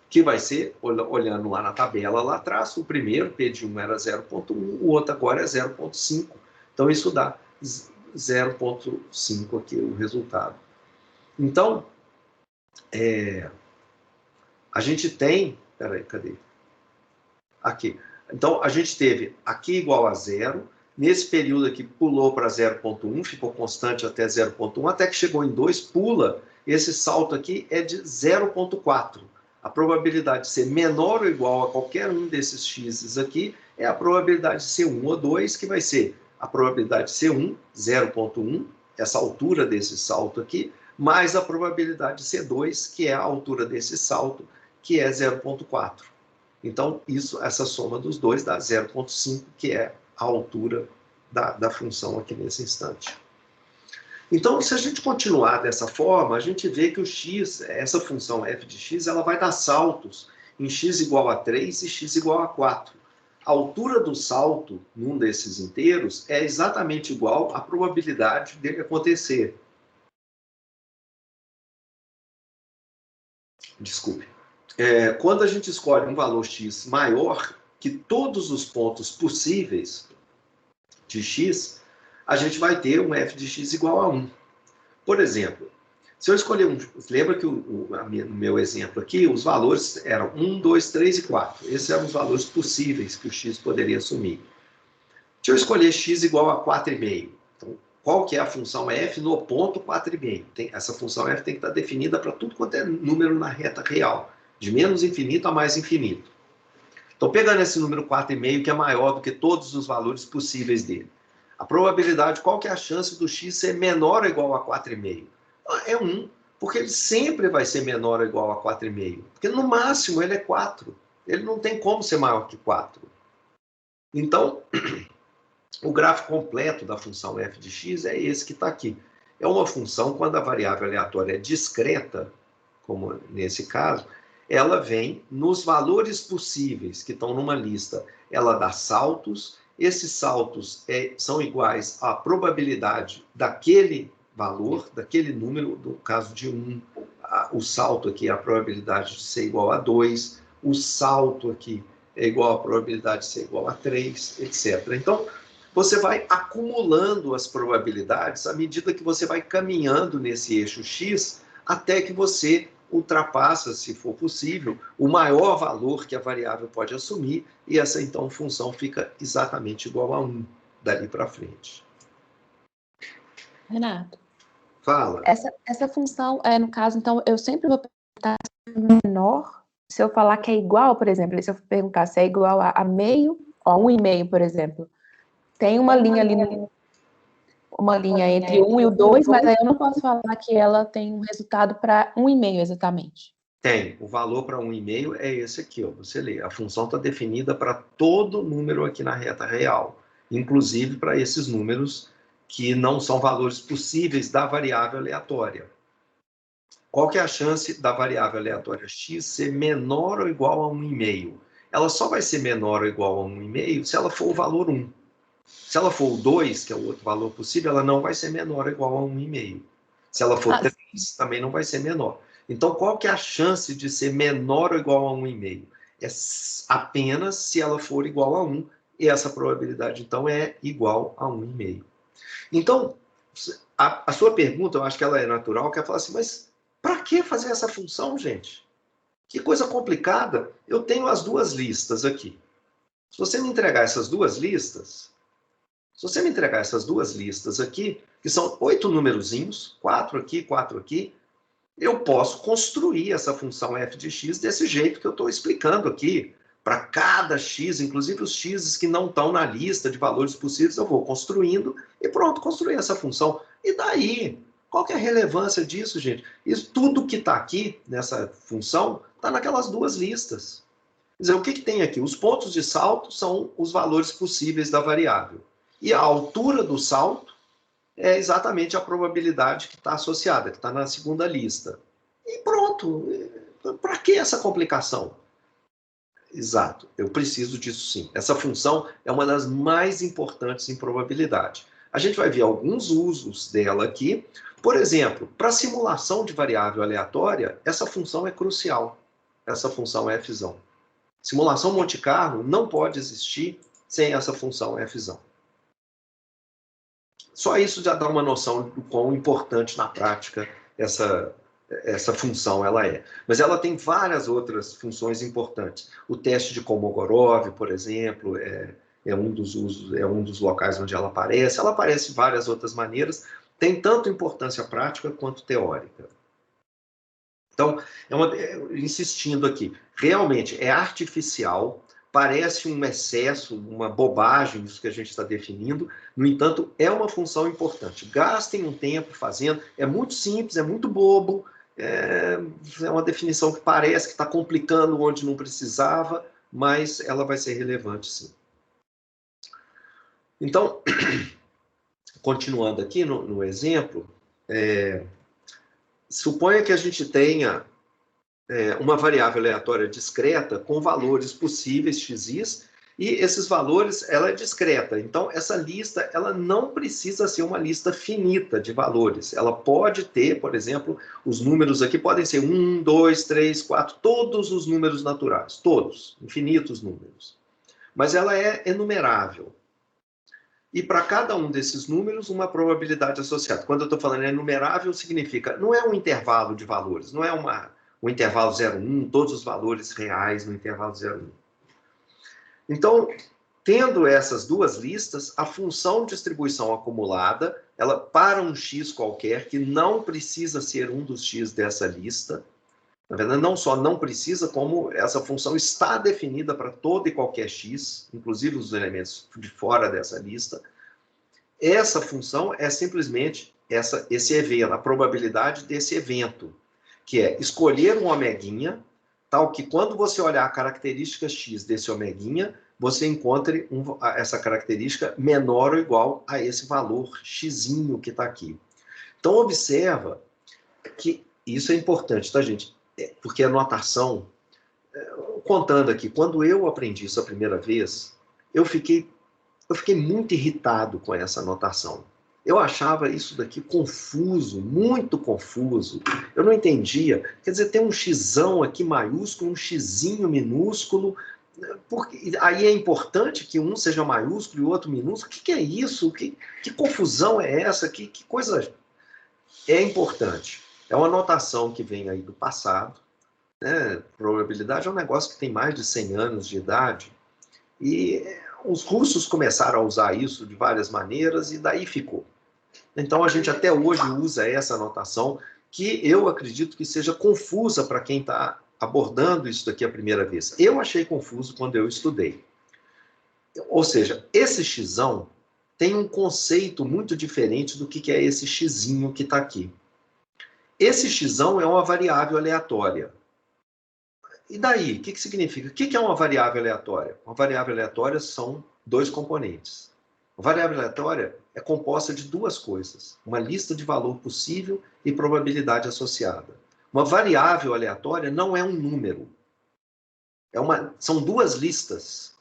B: Que vai ser, olhando lá na tabela lá atrás, o primeiro, P de 1 era 0,1, o outro agora é 0,5. Então, isso dá 0,5 aqui o resultado. Então, a gente tem... Peraí, cadê? Aqui. Então, a gente teve aqui igual a 0. Nesse período aqui, pulou para 0,1, ficou constante até 0,1, até que chegou em 2, pula. Esse salto aqui é de 0,4. A probabilidade de ser menor ou igual a qualquer um desses x's aqui é a probabilidade de ser 1 ou 2, que vai ser a probabilidade de ser 1, 0,1, essa altura desse salto aqui, mais a probabilidade de ser 2, que é a altura desse salto, que é 0,4. Então, essa soma dos dois dá 0,5, que é a altura da função aqui nesse instante. Então, se a gente continuar dessa forma, a gente vê que o x, essa função f de x, ela vai dar saltos em x igual a 3 e x igual a 4. A altura do salto num desses inteiros é exatamente igual à probabilidade dele acontecer. Desculpe. Quando a gente escolhe um valor x maior que todos os pontos possíveis de x, a gente vai ter um f de x igual a 1. Por exemplo, se eu escolher um... Lembra que no meu exemplo aqui, os valores eram 1, 2, 3 e 4. Esses eram os valores possíveis que o x poderia assumir. Se eu escolher x igual a 4,5, então, qual que é a função f no ponto 4,5? Essa função f tem que estar definida para tudo quanto é número na reta real, de menos infinito a mais infinito. Então, pegando esse número 4,5, que é maior do que todos os valores possíveis dele, a probabilidade, qual que é a chance do x ser menor ou igual a 4,5? É 1, porque ele sempre vai ser menor ou igual a 4,5, porque no máximo ele é 4. Ele não tem como ser maior que 4. Então, o gráfico completo da função f de x é esse que está aqui. É uma função, quando a variável aleatória é discreta, como nesse caso, ela vem nos valores possíveis que estão numa lista. Ela dá saltos, esses saltos são iguais à probabilidade daquele valor, daquele número, no caso de 1, o salto aqui é a probabilidade de ser igual a 2, o salto aqui é igual à probabilidade de ser igual a 3, etc. Então, você vai acumulando as probabilidades à medida que você vai caminhando nesse eixo x, até que você ultrapassa, se for possível, o maior valor que a variável pode assumir, e essa, então, função fica exatamente igual a 1 dali para frente.
C: Renato.
B: Fala.
C: Essa função, no caso, então, eu sempre vou perguntar se é menor, se eu falar que é igual, por exemplo, se eu perguntar se é igual a meio, a 1,5, por exemplo. Tem uma linha ali, uma linha entre 1 e o 2, mas aí eu não posso falar que ela tem um resultado para 1,5 exatamente.
B: Tem. O valor para 1,5 é esse aqui, ó. Você lê. A função está definida para todo número aqui na reta real, inclusive para esses números que não são valores possíveis da variável aleatória. Qual que é a chance da variável aleatória x ser menor ou igual a 1,5? Ela só vai ser menor ou igual a 1,5 se ela for o valor 1. Se ela for o 2, que é o outro valor possível, ela não vai ser menor ou igual a 1,5. Se ela for 3, também não vai ser menor. Então, qual que é a chance de ser menor ou igual a 1,5? É apenas se ela for igual a 1, e essa probabilidade, então, é igual a 1,5. Então, a sua pergunta, eu acho que ela é natural, que é falar assim, mas para que fazer essa função, gente? Que coisa complicada. Eu tenho as duas listas aqui. Se você me entregar essas duas listas, aqui, que são 8 numerozinhos, 4 aqui, 4 aqui, eu posso construir essa função f de x desse jeito que eu estou explicando aqui. Para cada x, inclusive os x's que não estão na lista de valores possíveis, eu vou construindo e pronto, construir essa função. E daí? Qual que é a relevância disso, gente? Isso, tudo que está aqui nessa função está naquelas duas listas. Quer dizer, o que tem aqui? Os pontos de salto são os valores possíveis da variável. E a altura do salto é exatamente a probabilidade que está associada, que está na segunda lista. E pronto. Para que essa complicação? Exato, eu preciso disso sim. Essa função é uma das mais importantes em probabilidade. A gente vai ver alguns usos dela aqui. Por exemplo, para simulação de variável aleatória, essa função é crucial. Essa função é f-zão. Simulação Monte Carlo não pode existir sem essa função f-zão. Só isso já dá uma noção do quão importante na prática essa função ela é. Mas ela tem várias outras funções importantes. O teste de Kolmogorov, por exemplo, é um dos usos, é um dos locais onde ela aparece. Ela aparece de várias outras maneiras. Tem tanto importância prática quanto teórica. Então, insistindo aqui, realmente é artificial, parece um excesso, uma bobagem isso que a gente está definindo, no entanto, é uma função importante. Gastem um tempo fazendo, é muito simples, é muito bobo, é uma definição que parece que está complicando onde não precisava, mas ela vai ser relevante, sim. Então, continuando aqui no exemplo, Suponha que a gente tenha uma variável aleatória discreta com valores possíveis, xis, e esses valores, ela é discreta. Então, essa lista, ela não precisa ser uma lista finita de valores. Ela pode ter, por exemplo, os números aqui podem ser 1, 2, 3, 4, todos os números naturais, todos, infinitos números. Mas ela é enumerável. E para cada um desses números, uma probabilidade associada. Quando eu estou falando enumerável, significa, não é um intervalo de valores, não é um intervalo 0,1, todos os valores reais no intervalo 0,1. Então, tendo essas duas listas, a função de distribuição acumulada, ela para um x qualquer, que não precisa ser um dos x dessa lista, na verdade, não só não precisa, como essa função está definida para todo e qualquer x, inclusive os elementos de fora dessa lista. Essa função é simplesmente esse evento, a probabilidade desse evento, que é escolher um omeguinha, tal que quando você olhar a característica x desse omeguinha, você encontre essa característica menor ou igual a esse valor xzinho que está aqui. Então, observa que isso é importante, tá, gente? Porque a notação, contando aqui, quando eu aprendi isso a primeira vez, eu fiquei muito irritado com essa notação. Eu achava isso daqui confuso, muito confuso. Eu não entendia. Quer dizer, tem um xzão aqui maiúsculo, um xzinho minúsculo. Porque, aí é importante que um seja maiúsculo e o outro minúsculo. O que é isso? Que confusão é essa? Que coisa... É importante. É uma notação que vem aí do passado. Né? Probabilidade é um negócio que tem mais de 100 anos de idade. E os russos começaram a usar isso de várias maneiras e daí ficou. Então, a gente até hoje usa essa notação, que eu acredito que seja confusa para quem está abordando isso daqui a primeira vez. Eu achei confuso quando eu estudei. Ou seja, esse xzão tem um conceito muito diferente do que é esse xzinho que está aqui. Esse xzão é uma variável aleatória. E daí? O que significa? O que é uma variável aleatória? Uma variável aleatória são dois componentes. A variável aleatória é composta de duas coisas: uma lista de valor possível e probabilidade associada. Uma variável aleatória não é um número. São duas listas.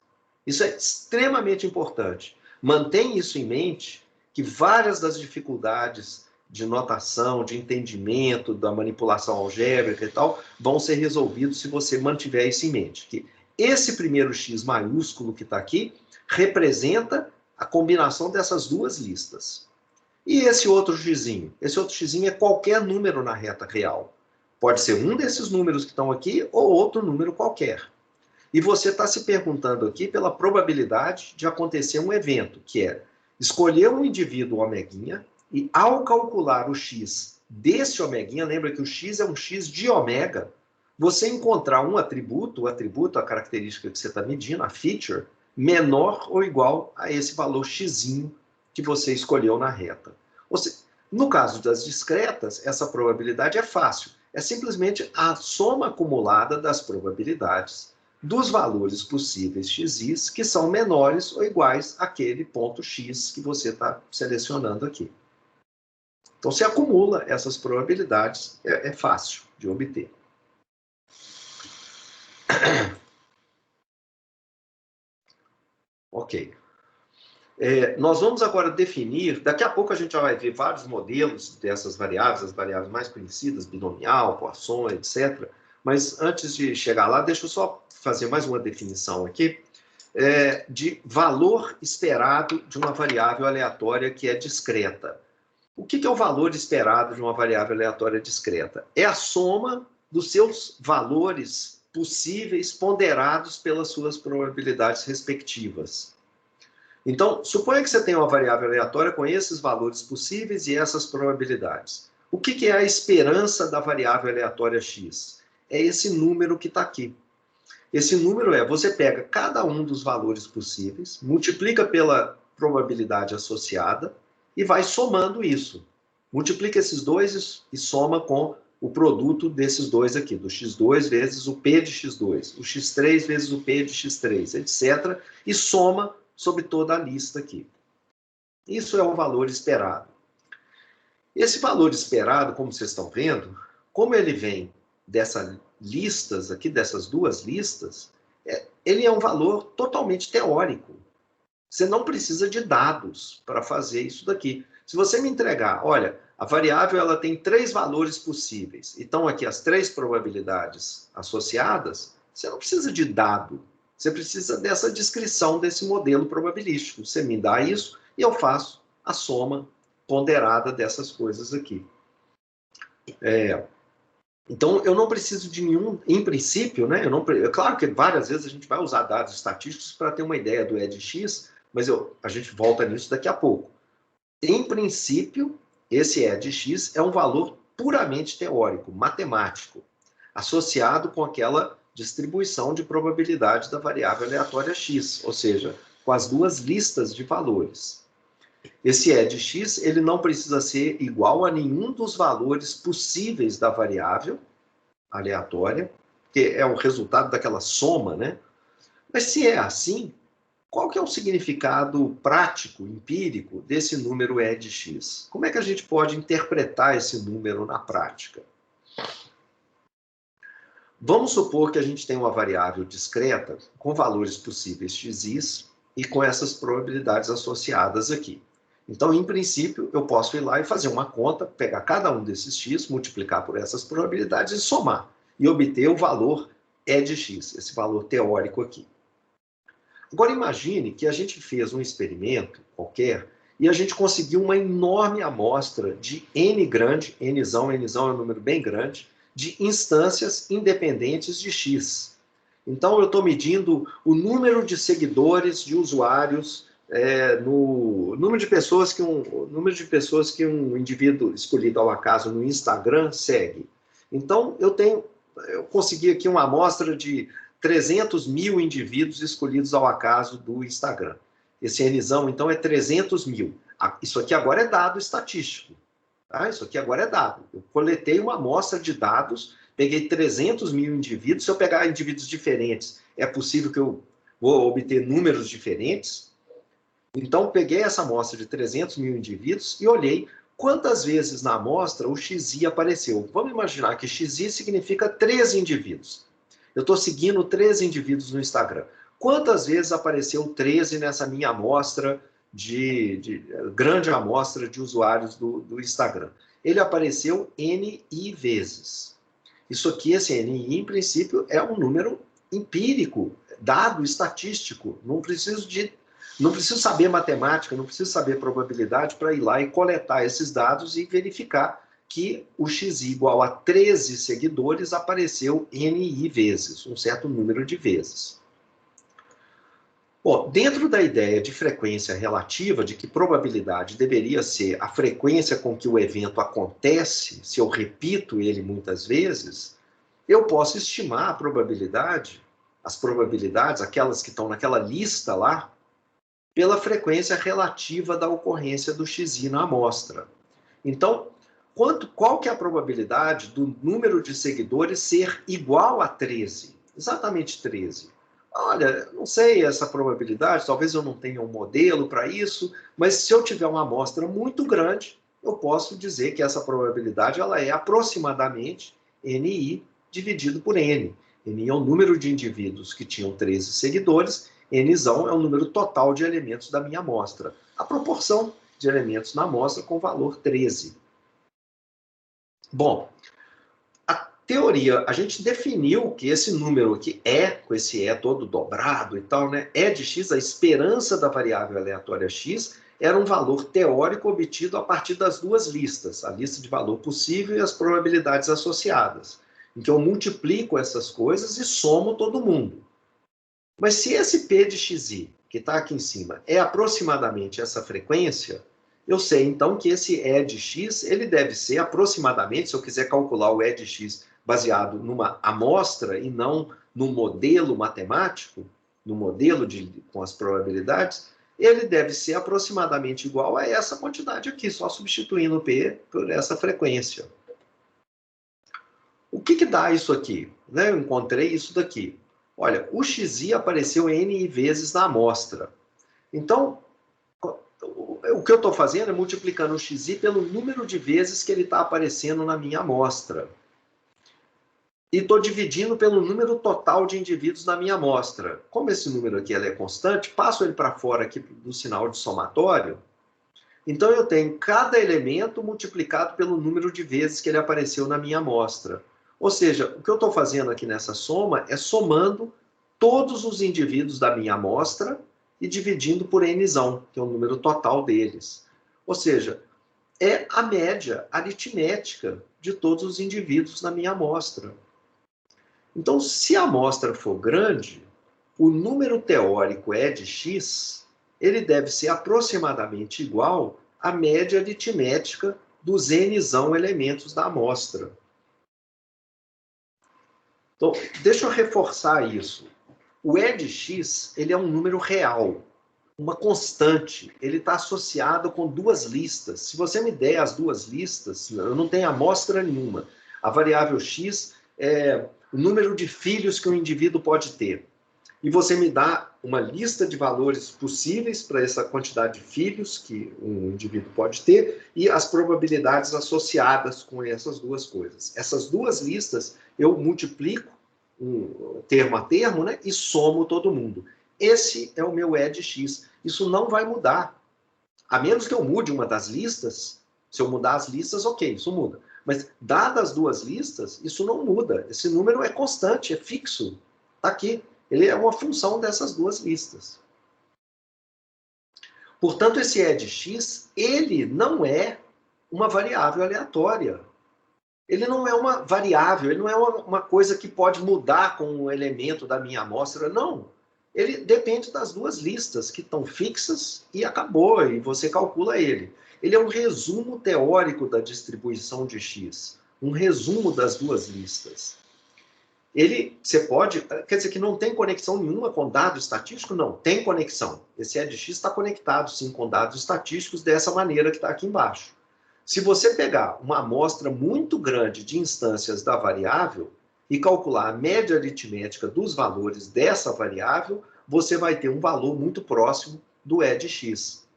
B: Isso é extremamente importante. Mantém isso em mente, que várias das dificuldades de notação, de entendimento, da manipulação algébrica e tal, vão ser resolvidos se você mantiver isso em mente. Que esse primeiro x maiúsculo que está aqui representa a combinação dessas duas listas. E esse outro xzinho? Esse outro xzinho é qualquer número na reta real. Pode ser um desses números que estão aqui ou outro número qualquer. E você está se perguntando aqui pela probabilidade de acontecer um evento, que é escolher um indivíduo omeguinha e, ao calcular o x desse omeguinha, lembra que o x é um x de ômega, você encontrar um atributo, a característica que você está medindo, a feature, menor ou igual a esse valor xzinho que você escolheu na reta. Ou seja, no caso das discretas, essa probabilidade é fácil. É simplesmente a soma acumulada das probabilidades dos valores possíveis xis, que são menores ou iguais àquele ponto x que você está selecionando aqui. Então, se acumula essas probabilidades, é fácil de obter. Ok. Nós vamos agora definir, daqui a pouco a gente já vai ver vários modelos dessas variáveis, as variáveis mais conhecidas, binomial, Poisson, etc. Mas antes de chegar lá, deixa eu só fazer mais uma definição aqui de valor esperado de uma variável aleatória que é discreta. O que é o valor esperado de uma variável aleatória discreta? É a soma dos seus valores possíveis ponderados pelas suas probabilidades respectivas. Então, suponha que você tem uma variável aleatória com esses valores possíveis e essas probabilidades. O que é a esperança da variável aleatória x? É esse número que está aqui. Esse número você pega cada um dos valores possíveis, multiplica pela probabilidade associada e vai somando isso. Multiplica esses dois e soma com o produto desses dois aqui, do x2 vezes o p de x2, o x3 vezes o p de x3, etc. E soma sobre toda a lista aqui. Isso é o valor esperado. Esse valor esperado, como vocês estão vendo, como ele vem dessas listas aqui, dessas duas listas, ele é um valor totalmente teórico. Você não precisa de dados para fazer isso daqui. Se você me entregar, olha, a variável ela tem 3 valores possíveis, então aqui as 3 probabilidades associadas, você não precisa de dado, você precisa dessa descrição desse modelo probabilístico. Você me dá isso e eu faço a soma ponderada dessas coisas aqui. Então, eu não preciso de nenhum, em princípio, né? Claro que várias vezes a gente vai usar dados estatísticos para ter uma ideia do EDX, mas a gente volta nisso daqui a pouco. Em princípio, esse EDX é um valor puramente teórico, matemático, associado com aquela distribuição de probabilidade da variável aleatória x, ou seja, com as duas listas de valores. Esse EDX ele não precisa ser igual a nenhum dos valores possíveis da variável aleatória, que é o resultado daquela soma, né? Mas se é assim, qual que é o significado prático, empírico, desse número EDX? Como é que a gente pode interpretar esse número na prática? Vamos supor que a gente tem uma variável discreta com valores possíveis xis e com essas probabilidades associadas aqui. Então, em princípio, eu posso ir lá e fazer uma conta, pegar cada um desses x, multiplicar por essas probabilidades e somar, e obter o valor E de x, esse valor teórico aqui. Agora, imagine que a gente fez um experimento qualquer e a gente conseguiu uma enorme amostra de N grande, Nzão é um número bem grande, de instâncias independentes de x. Então, eu estou medindo o número de seguidores de usuários no número de pessoas que um indivíduo escolhido ao acaso no Instagram segue. Então, eu consegui aqui uma amostra de 300 mil indivíduos escolhidos ao acaso do Instagram. Esse Nzão, então, é 300 mil. Isso aqui agora é dado estatístico. Tá? Isso aqui agora é dado. Eu coletei uma amostra de dados, peguei 300 mil indivíduos. Se eu pegar indivíduos diferentes, é possível que eu vou obter números diferentes. Então, peguei essa amostra de 300 mil indivíduos e olhei quantas vezes na amostra o XI apareceu. Vamos imaginar que XI significa 13 indivíduos. Eu estou seguindo 13 indivíduos no Instagram. Quantas vezes apareceu 13 nessa minha amostra, grande amostra de usuários do Instagram? Ele apareceu NI vezes. Isso aqui, esse NI, em princípio, é um número empírico, dado estatístico. Não preciso saber matemática, não preciso saber probabilidade para ir lá e coletar esses dados e verificar que o xi igual a 13 seguidores apareceu NI vezes, um certo número de vezes. Bom, dentro da ideia de frequência relativa, de que probabilidade deveria ser a frequência com que o evento acontece, se eu repito ele muitas vezes, eu posso estimar a probabilidade, as probabilidades, aquelas que estão naquela lista lá, pela frequência relativa da ocorrência do xi na amostra. Então, qual que é a probabilidade do número de seguidores ser igual a 13? Exatamente 13. Olha, não sei essa probabilidade, talvez eu não tenha um modelo para isso, mas se eu tiver uma amostra muito grande, eu posso dizer que essa probabilidade ela é aproximadamente NI dividido por N. NI é o número de indivíduos que tinham 13 seguidores, Nzão é o número total de elementos da minha amostra. A proporção de elementos na amostra com valor 13. Bom, a teoria, a gente definiu que esse número aqui com esse E todo dobrado e tal, né? E de x, a esperança da variável aleatória x, era um valor teórico obtido a partir das duas listas, a lista de valor possível e as probabilidades associadas, em que eu multiplico essas coisas e somo todo mundo. Mas se esse P de xi, que está aqui em cima, é aproximadamente essa frequência, eu sei então que esse E de x, ele deve ser aproximadamente, se eu quiser calcular o E de x baseado numa amostra e não num modelo matemático, no modelo com as probabilidades, ele deve ser aproximadamente igual a essa quantidade aqui, só substituindo o P por essa frequência. O que dá isso aqui? Né? Eu encontrei isso daqui. Olha, o xi apareceu N vezes na amostra. Então, O que eu estou fazendo é multiplicando o xi pelo número de vezes que ele está aparecendo na minha amostra. E estou dividindo pelo número total de indivíduos na minha amostra. Como esse número aqui é constante, passo ele para fora aqui do sinal de somatório. Então, eu tenho cada elemento multiplicado pelo número de vezes que ele apareceu na minha amostra. Ou seja, o que eu estou fazendo aqui nessa soma é somando todos os indivíduos da minha amostra e dividindo por nzão, que é o número total deles. Ou seja, é a média aritmética de todos os indivíduos na minha amostra. Então, se a amostra for grande, o número teórico E de x, ele deve ser aproximadamente igual à média aritmética dos nzão elementos da amostra. Então, deixa eu reforçar isso. O E de x, ele é um número real, uma constante. Ele está associado com duas listas. Se você me der as duas listas, eu não tenho amostra nenhuma. A variável x é o número de filhos que um indivíduo pode ter. E você me dá uma lista de valores possíveis para essa quantidade de filhos que um indivíduo pode ter e as probabilidades associadas com essas duas coisas. Essas duas listas eu multiplico termo a termo, né, e somo todo mundo. Esse é o meu E de x. Isso não vai mudar. A menos que eu mude uma das listas, se eu mudar as listas, ok, isso muda. Mas, dadas as duas listas, isso não muda. Esse número é constante, é fixo. Está aqui. Ele é uma função dessas duas listas. Portanto, esse E de x, ele não é uma variável aleatória. Ele não é uma variável, ele não é uma coisa que pode mudar com o elemento da minha amostra, não. Ele depende das duas listas que estão fixas e acabou, e você calcula ele. Ele é um resumo teórico da distribuição de x, um resumo das duas listas. Você pode, quer dizer que não tem conexão nenhuma com dado estatístico? Não, tem conexão. Esse E de x está conectado, sim, com dados estatísticos dessa maneira que está aqui embaixo. Se você pegar uma amostra muito grande de instâncias da variável e calcular a média aritmética dos valores dessa variável, você vai ter um valor muito próximo do E de x.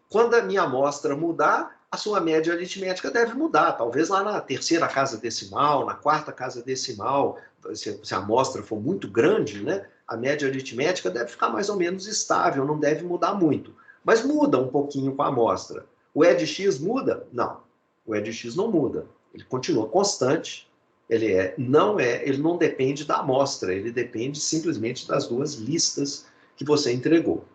B: Quando a minha amostra mudar, a sua média aritmética deve mudar. Talvez lá na terceira casa decimal, na quarta casa decimal, se a amostra for muito grande, né, a média aritmética deve ficar mais ou menos estável, não deve mudar muito. Mas muda um pouquinho com a amostra. O E de x muda? Não. O E de x não muda. Ele continua constante. Ele não depende da amostra. Ele depende simplesmente das duas listas que você entregou.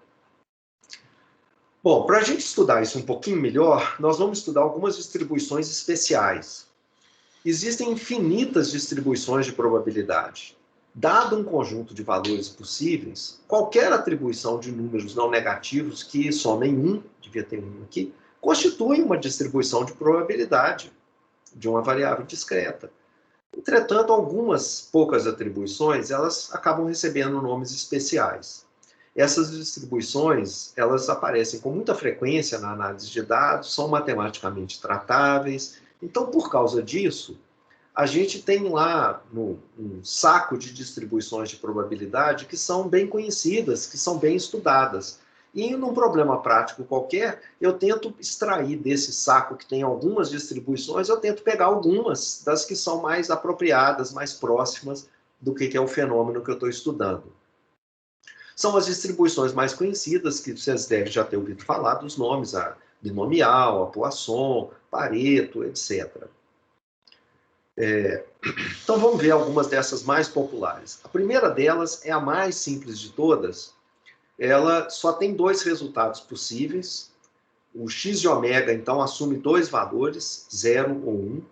B: Bom, para a gente estudar isso um pouquinho melhor, nós vamos estudar algumas distribuições especiais. Existem infinitas distribuições de probabilidade. Dado um conjunto de valores possíveis, qualquer atribuição de números não negativos que somem 1, devia ter um aqui, constitui uma distribuição de probabilidade de uma variável discreta. Entretanto, algumas poucas atribuições, elas acabam recebendo nomes especiais. Essas distribuições, elas aparecem com muita frequência na análise de dados, são matematicamente tratáveis. Então, por causa disso, a gente tem lá um saco de distribuições de probabilidade que são bem conhecidas, que são bem estudadas. E num problema prático qualquer, eu tento extrair desse saco que tem algumas distribuições, eu tento pegar algumas das que são mais apropriadas, mais próximas do que é o fenômeno que eu estou estudando. São as distribuições mais conhecidas, que vocês devem já ter ouvido falar dos nomes, a binomial, a Poisson, Pareto, etc. Então vamos ver algumas dessas mais populares. A primeira delas é a mais simples de todas. Ela só tem dois resultados possíveis. O x de ômega, então, assume dois valores, 0 ou 1.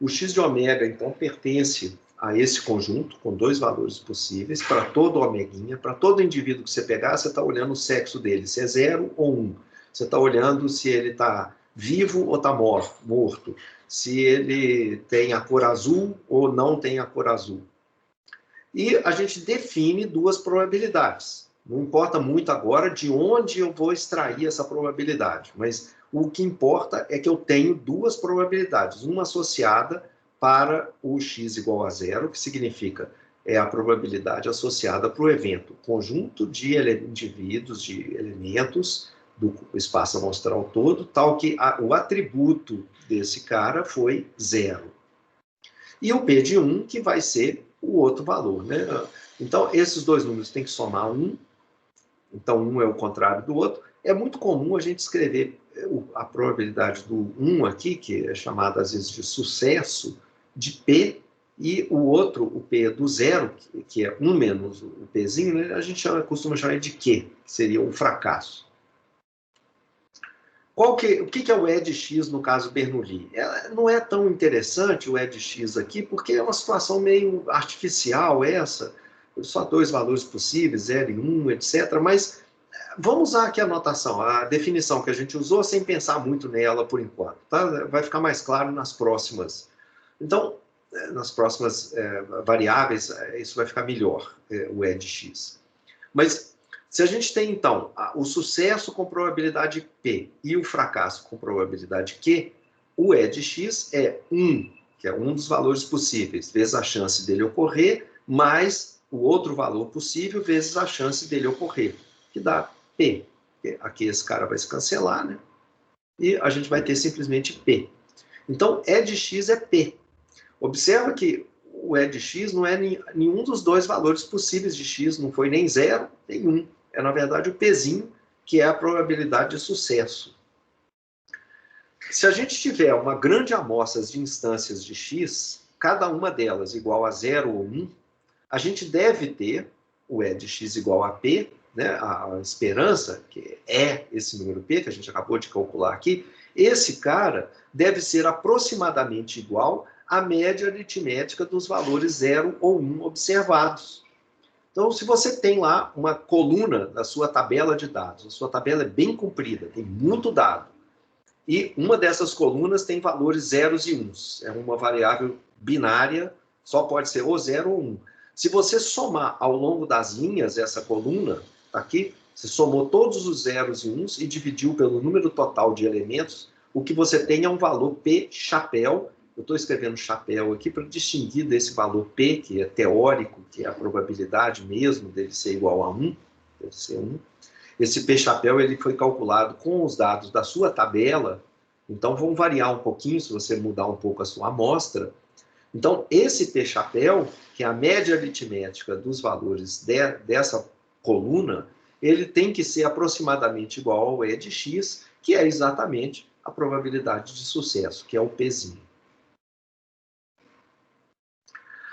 B: O x de ômega, então, pertence a esse conjunto, com dois valores possíveis, para todo omeguinha. Para todo indivíduo que você pegar, você está olhando o sexo dele, se é 0 ou 1. Você está olhando se ele está vivo ou está morto. Se ele tem a cor azul ou não tem a cor azul. E a gente define duas probabilidades. Não importa muito agora de onde eu vou extrair essa probabilidade, mas o que importa é que eu tenho duas probabilidades, uma associada para o x igual a 0, que significa é a probabilidade associada para o evento. Conjunto de indivíduos, de elementos do espaço amostral todo, tal que o atributo desse cara foi 0. E o P de 1, que vai ser o outro valor, né? Então, esses dois números têm que somar 1. Então, um é o contrário do outro. É muito comum a gente escrever a probabilidade do 1 aqui, que é chamada às vezes de sucesso, de P, e o outro, o P do 0, que é 1 menos o Pzinho, né? A gente costuma chamar de Q, que seria um fracasso. O que é o E de X no caso Bernoulli? Não é tão interessante o E de X aqui, porque é uma situação meio artificial essa, só dois valores possíveis, 0 e 1, etc. Mas vamos usar aqui a notação, a definição que a gente usou, sem pensar muito nela por enquanto. Tá? Vai ficar mais claro nas próximas. Então, nas próximas variáveis, isso vai ficar melhor, o E de X. Mas se a gente tem, então, o sucesso com probabilidade P e o fracasso com probabilidade Q, o E de X é 1, que é um dos valores possíveis, vezes a chance dele ocorrer, mais o outro valor possível, vezes a chance dele ocorrer, que dá P. Aqui esse cara vai se cancelar, né? E a gente vai ter simplesmente P. Então, E de X é P. Observa que o E de X não é nenhum dos dois valores possíveis de X, não foi nem 0, nem 1. É, na verdade, o Pzinho, que é a probabilidade de sucesso. Se a gente tiver uma grande amostra de instâncias de X, cada uma delas igual a 0 ou 1, a gente deve ter o E de X igual a P, né, a esperança, que é esse número P, que a gente acabou de calcular aqui, esse cara deve ser aproximadamente igual à média aritmética dos valores 0 ou 1 observados. Então, se você tem lá uma coluna da sua tabela de dados, a sua tabela é bem comprida, tem muito dado, e uma dessas colunas tem valores zeros e uns, é uma variável binária, só pode ser ou 0 ou 1. Se você somar ao longo das linhas essa coluna, tá aqui, você somou todos os zeros e uns e dividiu pelo número total de elementos, o que você tem é um valor P chapéu. Eu estou escrevendo chapéu aqui para distinguir desse valor P, que é teórico, que é a probabilidade mesmo dele ser igual a 1, deve ser 1. Esse P chapéu ele foi calculado com os dados da sua tabela, então vão variar um pouquinho se você mudar um pouco a sua amostra. Então, esse P chapéu, que é a média aritmética dos valores dessa coluna, ele tem que ser aproximadamente igual ao E de X, que é exatamente a probabilidade de sucesso, que é o Pzinho.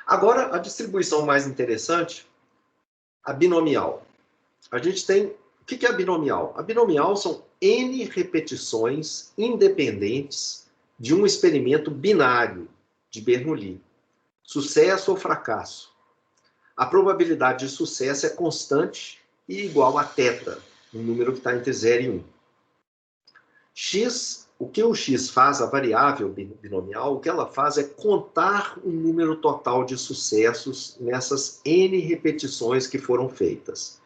B: Agora, a distribuição mais interessante, a binomial. A gente tem... O que é a binomial? A binomial são N repetições independentes de um experimento binário de Bernoulli. Sucesso ou fracasso. A probabilidade de sucesso é constante e igual a θ, um número que está entre 0 e 1. X, o que o X faz, a variável binomial, o que ela faz é contar o número total de sucessos nessas N repetições que foram feitas.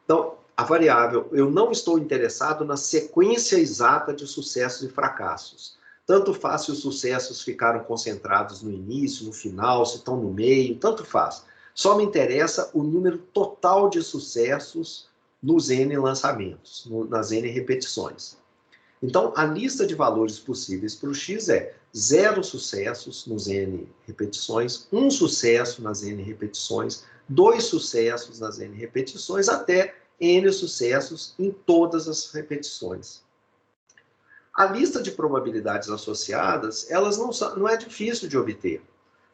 B: Então, a variável, eu não estou interessado na sequência exata de sucessos e fracassos. Tanto faz se os sucessos ficaram concentrados no início, no final, se estão no meio, tanto faz. Só me interessa o número total de sucessos nos N lançamentos, nas N repetições. Então, a lista de valores possíveis para o X é 0 sucessos nos N repetições, 1 sucesso nas N repetições, 2 sucessos nas N repetições, até N sucessos em todas as repetições. A lista de probabilidades associadas, elas não é difícil de obter.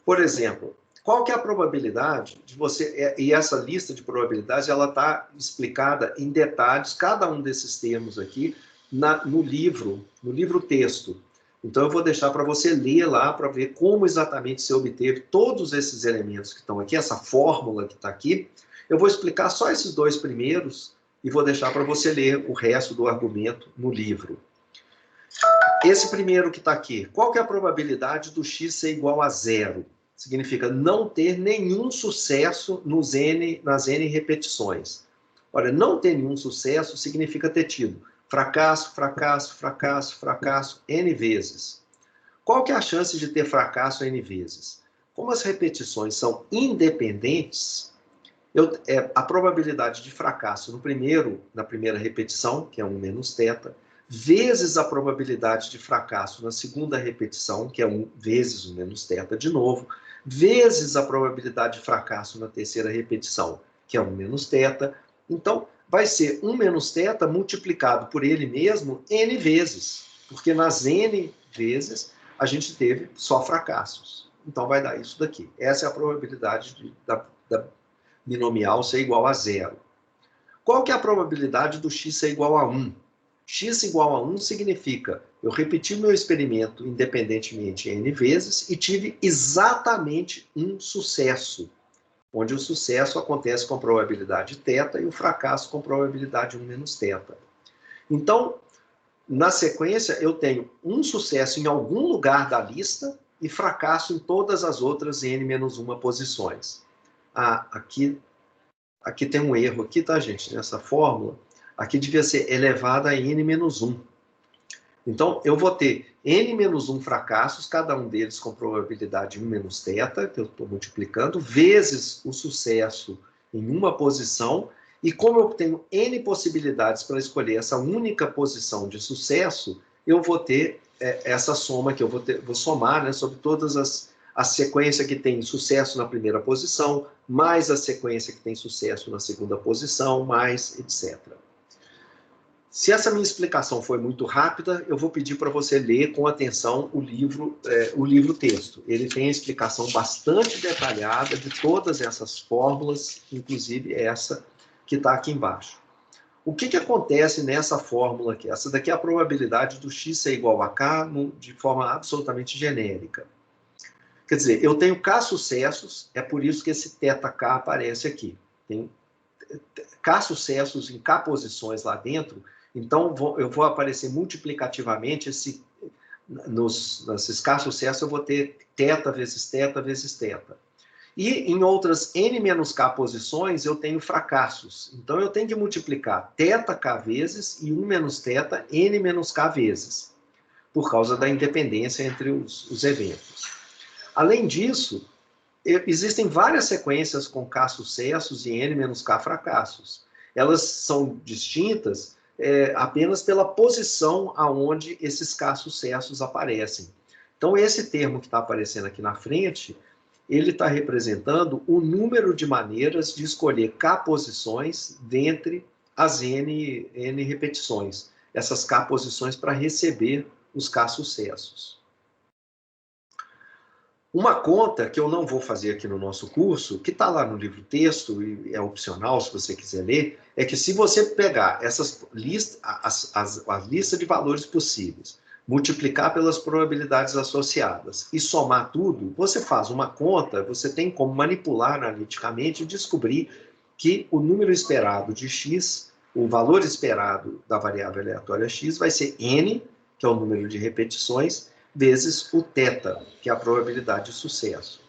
B: Por exemplo, qual que é a probabilidade de você... E essa lista de probabilidades, ela está explicada em detalhes, cada um desses termos aqui, no livro texto. Então, eu vou deixar para você ler lá, para ver como exatamente você obteve todos esses elementos que estão aqui, essa fórmula que está aqui. Eu vou explicar só esses dois primeiros e vou deixar para você ler o resto do argumento no livro. Esse primeiro que está aqui, qual que é a probabilidade do X ser igual a 0? Significa não ter nenhum sucesso nas N repetições. Olha, não ter nenhum sucesso significa ter tido fracasso, fracasso, fracasso, fracasso, N vezes. Qual que é a chance de ter fracasso N vezes? Como as repetições são independentes, a probabilidade de fracasso na primeira repetição, que é 1 menos θ, vezes a probabilidade de fracasso na segunda repetição, que é 1 vezes 1 menos θ de novo, vezes a probabilidade de fracasso na terceira repetição, que é 1 menos θ. Então, vai ser 1 menos θ multiplicado por ele mesmo n vezes, porque nas n vezes a gente teve só fracassos. Então, vai dar isso daqui. Essa é a probabilidade da binomial ser igual a 0. Qual que é a probabilidade do x ser igual a 1? X igual a 1 significa eu repeti meu experimento independentemente n vezes e tive exatamente um sucesso, onde o sucesso acontece com probabilidade θ e o fracasso com probabilidade 1 menos θ. Então, na sequência, eu tenho um sucesso em algum lugar da lista e fracasso em todas as outras n menos 1 posições. Aqui tem um erro aqui, tá, gente? Nessa fórmula, aqui devia ser elevada a n menos 1. Então, eu vou ter n menos 1 fracassos, cada um deles com probabilidade 1 menos θ, que eu estou multiplicando, vezes o sucesso em uma posição, e como eu tenho n possibilidades para escolher essa única posição de sucesso, eu vou ter essa soma que eu vou somar, né, sobre todas a sequência que tem sucesso na primeira posição, mais a sequência que tem sucesso na segunda posição, mais etc. Se essa minha explicação foi muito rápida, eu vou pedir para você ler com atenção o livro-texto. Ele tem a explicação bastante detalhada de todas essas fórmulas, inclusive essa que está aqui embaixo. O que acontece nessa fórmula aqui? Essa daqui é a probabilidade do x ser igual a k de forma absolutamente genérica. Quer dizer, eu tenho k sucessos, é por isso que esse θk aparece aqui. Tem k sucessos em k posições lá dentro, então eu vou aparecer multiplicativamente, nesses k sucessos eu vou ter θ vezes θ vezes θ. E em outras n menos k posições eu tenho fracassos. Então eu tenho que multiplicar θk vezes e 1 menos θ n menos k vezes, por causa da independência entre os eventos. Além disso, existem várias sequências com k sucessos e n menos k fracassos. Elas são distintas apenas pela posição aonde esses k sucessos aparecem. Então, esse termo que está aparecendo aqui na frente, ele está representando o número de maneiras de escolher k posições dentre as n repetições. Essas k posições para receber os k sucessos. Uma conta que eu não vou fazer aqui no nosso curso, que está lá no livro-texto, e é opcional se você quiser ler, é que se você pegar a lista de valores possíveis, multiplicar pelas probabilidades associadas e somar tudo, você faz uma conta, você tem como manipular analiticamente e descobrir que o número esperado de x, o valor esperado da variável aleatória x, vai ser n, que é o número de repetições, vezes o θ, que é a probabilidade de sucesso.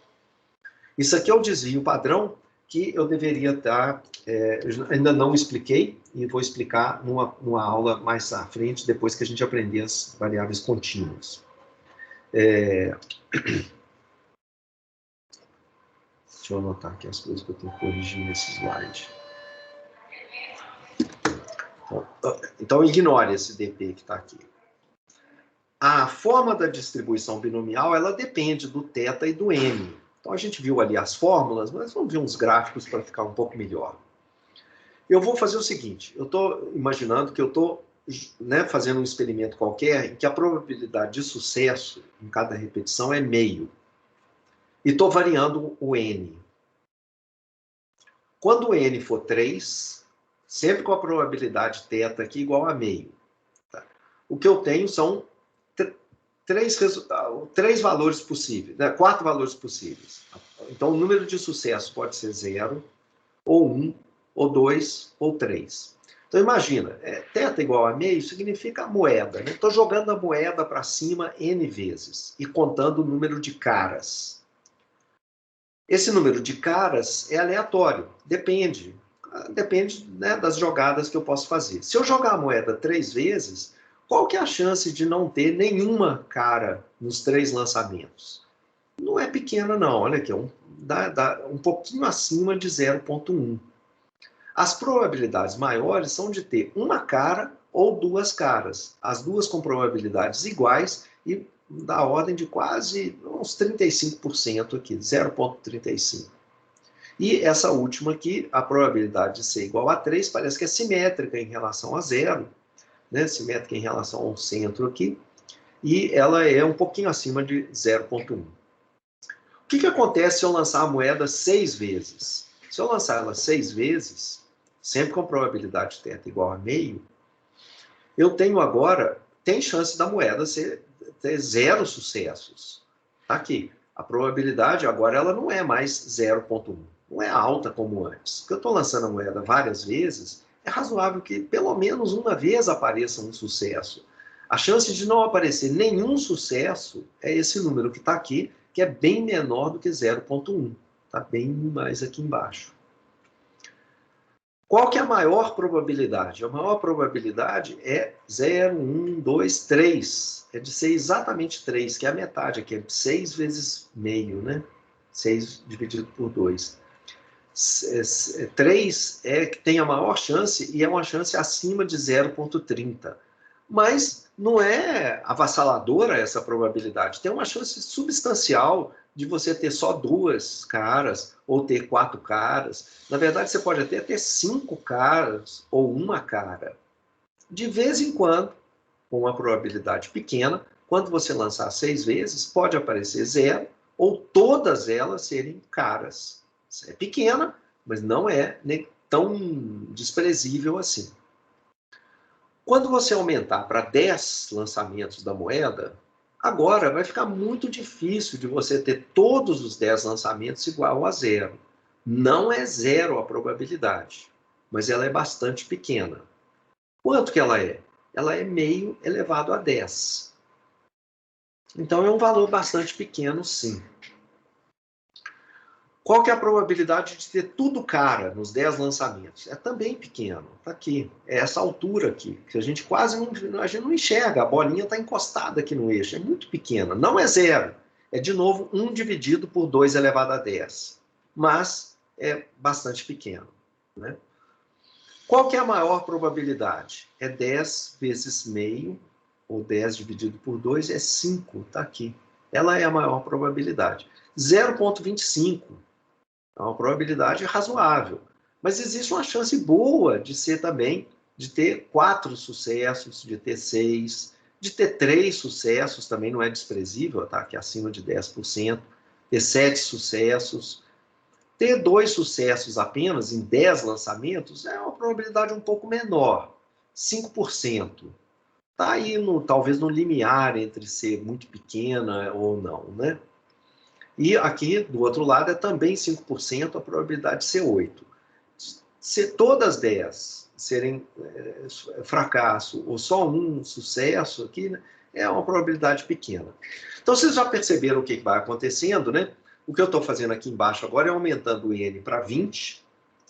B: Isso aqui é o desvio padrão que eu deveria estar, ainda não expliquei, e vou explicar numa aula mais à frente, depois que a gente aprender as variáveis contínuas. Deixa eu anotar aqui as coisas que eu tenho que corrigir nesse slide. Então, ignore esse dp que está aqui. A forma da distribuição binomial, ela depende do θ e do n. Então, a gente viu ali as fórmulas, mas vamos ver uns gráficos para ficar um pouco melhor. Eu vou fazer o seguinte, eu estou imaginando que eu estou fazendo um experimento qualquer em que a probabilidade de sucesso em cada repetição é meio. E estou variando o n. Quando o n for 3, sempre com a probabilidade θ aqui igual a meio. Tá? O que eu tenho são 3 valores possíveis, 4 valores possíveis. Então, o número de sucesso pode ser 0, ou 1, ou 2, ou 3. Então, imagina, θ igual a meio significa a moeda. Estou jogando a moeda para cima n vezes e contando o número de caras. Esse número de caras é aleatório, depende das jogadas que eu posso fazer. Se eu jogar a moeda 3 vezes, qual que é a chance de não ter nenhuma cara nos 3 lançamentos? Não é pequena, não. Olha aqui, dá um pouquinho acima de 0,1. As probabilidades maiores são de ter uma cara ou duas caras. As duas com probabilidades iguais e da ordem de quase uns 35% aqui, 0,35. E essa última aqui, a probabilidade de ser igual a 3, parece que é simétrica em relação a 0, né? Simétrica em relação ao centro aqui, e ela é um pouquinho acima de 0,1. O que acontece se eu lançar a moeda 6 vezes? Se eu lançar ela 6 vezes, sempre com probabilidade θ igual a meio, eu tenho agora, tem chance da moeda ter 0 sucessos. Tá aqui. A probabilidade agora ela não é mais 0,1. Não é alta como antes. Porque eu estou lançando a moeda várias vezes, é razoável que pelo menos uma vez apareça um sucesso. A chance de não aparecer nenhum sucesso é esse número que está aqui, que é bem menor do que 0,1. Está bem mais aqui embaixo. Qual que é a maior probabilidade? A maior probabilidade é 0, 1, 2, 3. É de ser exatamente 3, que é a metade aqui. É 6 vezes meio, né? 6 dividido por 2. 3 é que tem a maior chance e é uma chance acima de 0,30. Mas não é avassaladora essa probabilidade. Tem uma chance substancial de você ter só 2 caras ou ter 4 caras. Na verdade, você pode até ter 5 caras ou uma cara. De vez em quando, com uma probabilidade pequena, quando você lançar 6 vezes, pode aparecer 0 ou todas elas serem caras. É pequena, mas não é nem tão desprezível assim. Quando você aumentar para 10 lançamentos da moeda, agora vai ficar muito difícil de você ter todos os 10 lançamentos igual a 0. Não é 0 a probabilidade, mas ela é bastante pequena. Quanto que ela é? Ela é meio elevado a 10. Então é um valor bastante pequeno, sim. Qual que é a probabilidade de ter tudo cara nos 10 lançamentos? É também pequeno, está aqui. É essa altura aqui, que a gente quase a gente não enxerga, a bolinha está encostada aqui no eixo, é muito pequena. Não é 0, é de novo 1 dividido por 2 elevado a 10. Mas é bastante pequeno, né? Qual que é a maior probabilidade? É 10 vezes meio, ou 10 dividido por 2 é 5, está aqui. Ela é a maior probabilidade. 0,25. É uma probabilidade razoável. Mas existe uma chance boa de ser também, de ter 4 sucessos, de ter 6, de ter 3 sucessos, também não é desprezível, tá? Que é acima de 10%, ter 7 sucessos. Ter 2 sucessos apenas em 10 lançamentos é uma probabilidade um pouco menor, 5%. Está aí, talvez, no limiar entre ser muito pequena ou não, né? E aqui, do outro lado, é também 5% a probabilidade de ser 8. Se todas 10 serem fracasso ou só um sucesso aqui, né, é uma probabilidade pequena. Então, vocês já perceberam o que vai acontecendo, né? O que eu estou fazendo aqui embaixo agora é aumentando o N para 20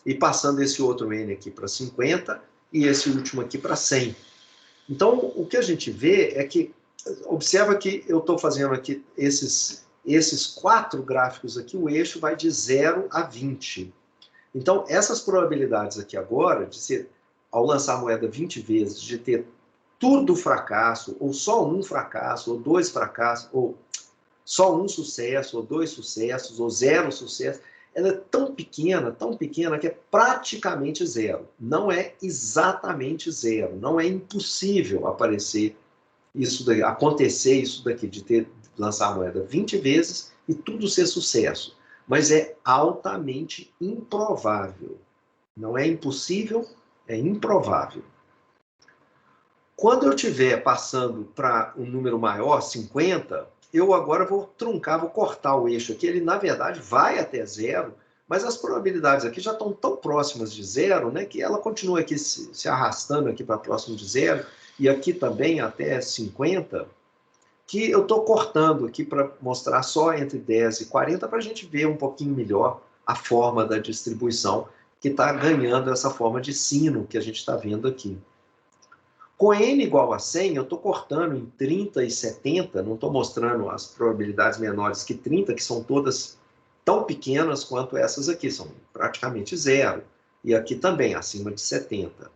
B: e passando esse outro N aqui para 50 e esse último aqui para 100. Então, o que a gente vê é que, observa que eu estou fazendo aqui esses 4 gráficos aqui, o eixo vai de 0 a 20. Então, essas probabilidades aqui agora, de ser, ao lançar a moeda 20 vezes, de ter tudo fracasso, ou só um fracasso, ou 2 fracassos, ou só um sucesso, ou 2 sucessos, ou 0 sucesso, ela é tão pequena que é praticamente 0. Não é exatamente 0. Não é impossível acontecer isso daqui, de lançar a moeda 20 vezes e tudo ser sucesso. Mas é altamente improvável. Não é impossível, é improvável. Quando eu estiver passando para um número maior, 50, eu agora vou truncar, vou cortar o eixo aqui. Ele, na verdade, vai até 0, mas as probabilidades aqui já estão tão próximas de 0, né, que ela continua aqui se arrastando aqui para próximo de 0, e aqui também até 50, que eu estou cortando aqui para mostrar só entre 10 e 40 para a gente ver um pouquinho melhor a forma da distribuição, que está ganhando essa forma de sino que a gente está vendo aqui. Com n igual a 100, eu estou cortando em 30 e 70, não estou mostrando as probabilidades menores que 30, que são todas tão pequenas quanto essas aqui, são praticamente zero. E aqui também, acima de 70.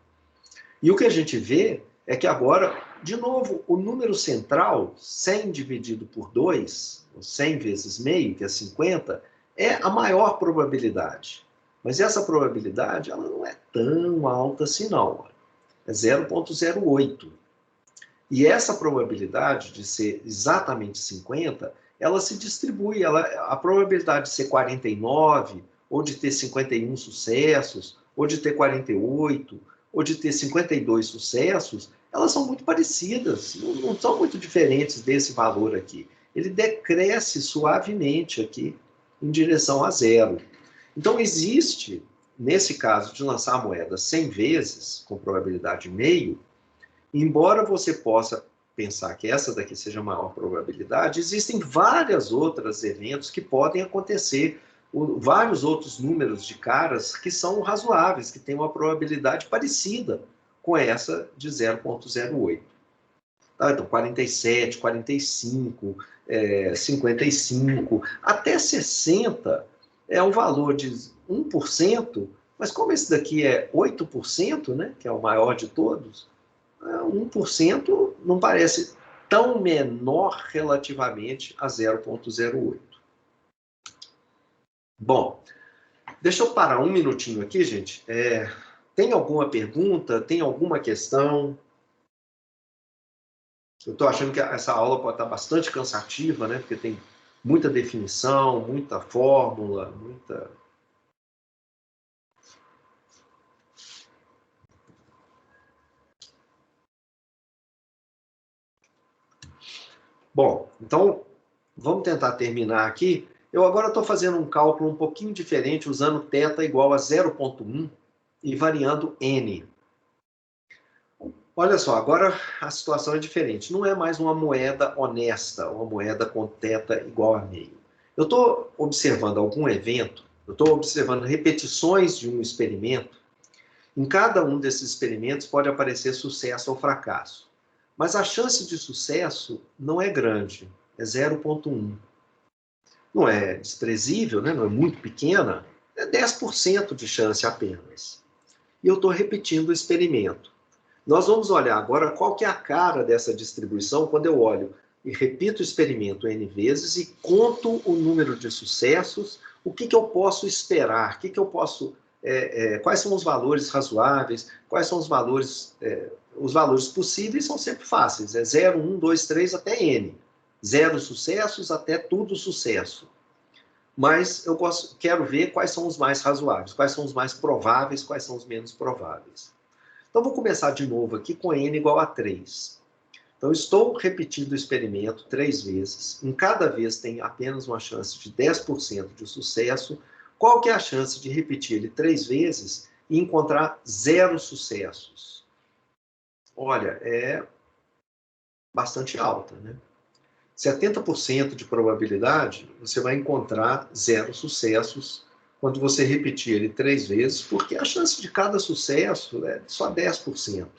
B: E o que a gente vê é que agora, de novo, o número central, 100 dividido por 2, 100 vezes meio, que é 50, é a maior probabilidade. Mas essa probabilidade ela não é tão alta assim, não. É 0,08. E essa probabilidade de ser exatamente 50, ela se distribui. A probabilidade de ser 49, ou de ter 51 sucessos, ou de ter 48, ou de ter 52 sucessos, elas são muito parecidas, não são muito diferentes desse valor aqui. Ele decresce suavemente aqui em direção a zero. Então, existe, nesse caso de lançar a moeda 100 vezes, com probabilidade meio, embora você possa pensar que essa daqui seja a maior probabilidade, existem vários outros eventos que podem acontecer, vários outros números de caras que são razoáveis, que têm uma probabilidade parecida com essa de 0,08. Tá? Então, 47, 45, 55, até 60 é um valor de 1%, mas como esse daqui é 8%, né, que é o maior de todos, 1% não parece tão menor relativamente a 0,08. Bom, deixa eu parar um minutinho aqui, gente. Tem alguma pergunta? Tem alguma questão? Eu estou achando que essa aula pode estar bastante cansativa, né? Porque tem muita definição, muita fórmula, muita... Bom, então vamos tentar terminar aqui. Eu agora estou fazendo um cálculo um pouquinho diferente, usando θ igual a 0,1 e variando n. Olha só, agora a situação é diferente. Não é mais uma moeda honesta, uma moeda com θ igual a meio. Eu estou observando algum evento, eu estou observando repetições de um experimento. Em cada um desses experimentos pode aparecer sucesso ou fracasso. Mas a chance de sucesso não é grande, é 0,1. Não é desprezível, né? Não é muito pequena, é 10% de chance apenas. E eu estou repetindo o experimento. Nós vamos olhar agora qual que é a cara dessa distribuição quando eu olho e repito o experimento N vezes e conto o número de sucessos, o que eu posso esperar, quais são os valores razoáveis, quais são os valores possíveis são sempre fáceis, 0, 1, 2, 3 até N. 0 sucessos até tudo sucesso. Mas eu quero ver quais são os mais razoáveis, quais são os mais prováveis, quais são os menos prováveis. Então, vou começar de novo aqui com n igual a 3. Então, estou repetindo o experimento 3 vezes. Em cada vez tem apenas uma chance de 10% de sucesso. Qual que é a chance de repetir ele 3 vezes e encontrar 0 sucessos? Olha, é bastante alta, né? 70% de probabilidade, você vai encontrar 0 sucessos quando você repetir ele 3 vezes, porque a chance de cada sucesso é só 10%. O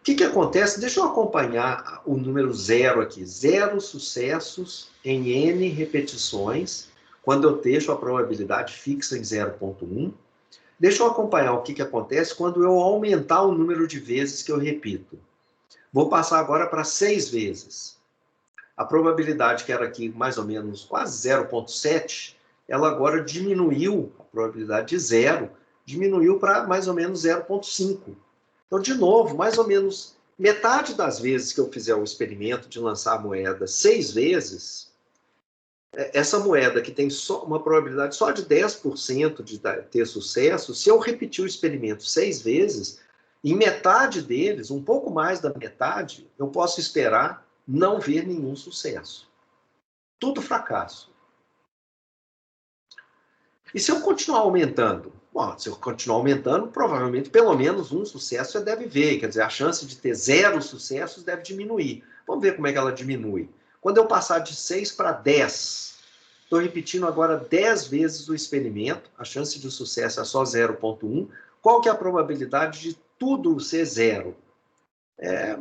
B: que acontece? Deixa eu acompanhar o número 0 aqui. 0 sucessos em N repetições, quando eu deixo a probabilidade fixa em 0,1. Deixa eu acompanhar o que acontece quando eu aumentar o número de vezes que eu repito. Vou passar agora para 6 vezes. A probabilidade que era aqui mais ou menos quase 0,7, ela agora diminuiu, a probabilidade de 0, diminuiu para mais ou menos 0,5. Então, de novo, mais ou menos metade das vezes que eu fizer o experimento de lançar a moeda 6 vezes, essa moeda que tem só uma probabilidade só de 10% de ter sucesso, se eu repetir o experimento 6 vezes, em metade deles, um pouco mais da metade, eu posso esperar não ver nenhum sucesso. Tudo fracasso. E se eu continuar aumentando? Bom, se eu continuar aumentando, provavelmente pelo menos um sucesso você deve ver. Quer dizer, a chance de ter 0 sucessos deve diminuir. Vamos ver como é que ela diminui. Quando eu passar de 6 para 10, estou repetindo agora 10 vezes o experimento, a chance de sucesso é só 0,1. Qual que é a probabilidade de tudo ser zero? É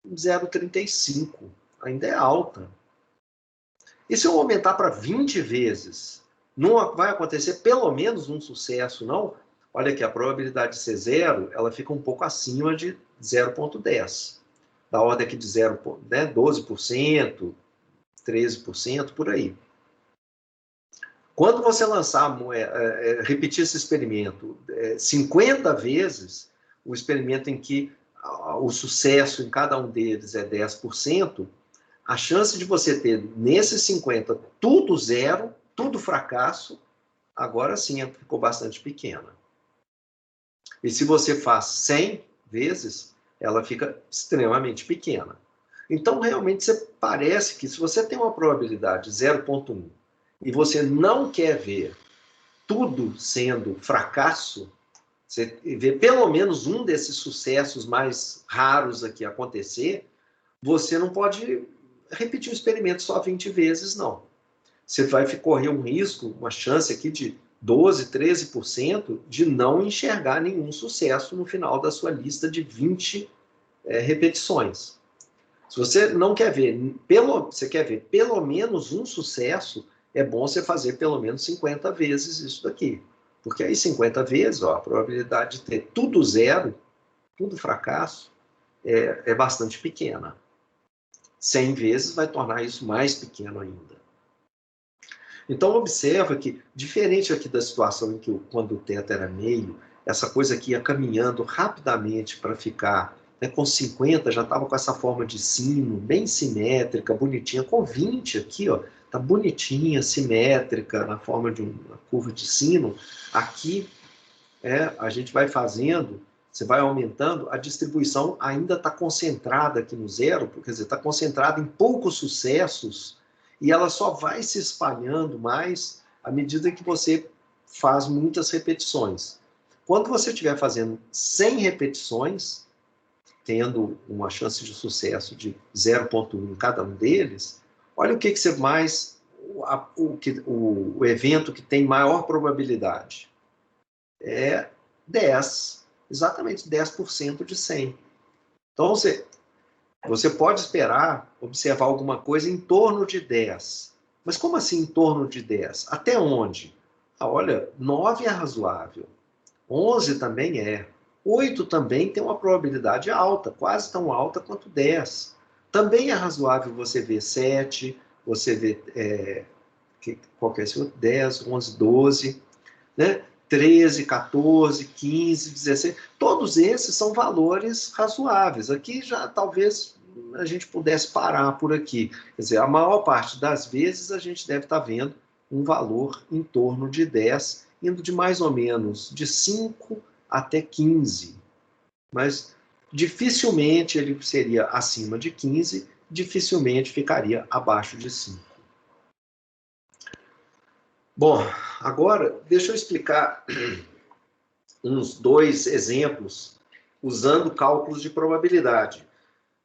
B: 0,35, ainda é alta. E se eu aumentar para 20 vezes, não vai acontecer pelo menos um sucesso, não? Olha aqui, a probabilidade de ser zero, ela fica um pouco acima de 0,10. Da ordem aqui de 12%, 13%, por aí. Quando você lançar, repetir esse experimento 50 vezes, o experimento em que o sucesso em cada um deles é 10%, a chance de você ter nesses 50 tudo zero, tudo fracasso, agora sim ficou bastante pequena. E se você faz 100 vezes, ela fica extremamente pequena. Então, realmente, parece que se você tem uma probabilidade 0,1 e você não quer ver tudo sendo fracasso, você vê pelo menos um desses sucessos mais raros aqui acontecer, você não pode repetir o experimento só 20 vezes, não. Você vai correr um risco, uma chance aqui de 12%, 13% de não enxergar nenhum sucesso no final da sua lista de 20 repetições. Se você não quer ver, você quer ver pelo menos um sucesso, é bom você fazer pelo menos 50 vezes isso daqui. Porque aí 50 vezes, a probabilidade de ter tudo zero, tudo fracasso, é bastante pequena. 100 vezes vai tornar isso mais pequeno ainda. Então, observa que, diferente aqui da situação em que quando o θ era meio, essa coisa aqui ia caminhando rapidamente para ficar, com 50, já estava com essa forma de sino, bem simétrica, bonitinha, com 20 aqui, tá bonitinha, simétrica, na forma de uma curva de sino. Aqui, a gente vai fazendo, você vai aumentando, a distribuição ainda está concentrada aqui no zero, quer dizer, está concentrada em poucos sucessos, e ela só vai se espalhando mais à medida que você faz muitas repetições. Quando você estiver fazendo 100 repetições, tendo uma chance de sucesso de 0,1 em cada um deles, olha o que você mais... O evento que tem maior probabilidade é 10, exatamente 10% de 100. Então, você pode esperar observar alguma coisa em torno de 10. Mas como assim em torno de 10? Até onde? Olha, 9 é razoável. 11 também é. 8 também tem uma probabilidade alta, quase tão alta quanto 10. Também é razoável você ver 7, você ver qual que é esse outro? 10, 11, 12, né? 13, 14, 15, 16, todos esses são valores razoáveis. Aqui já talvez a gente pudesse parar por aqui. Quer dizer, a maior parte das vezes a gente deve estar vendo um valor em torno de 10, indo de mais ou menos de 5 até 15. Mas dificilmente ele seria acima de 15, dificilmente ficaria abaixo de 5. Bom, agora deixa eu explicar uns 2 exemplos usando cálculos de probabilidade.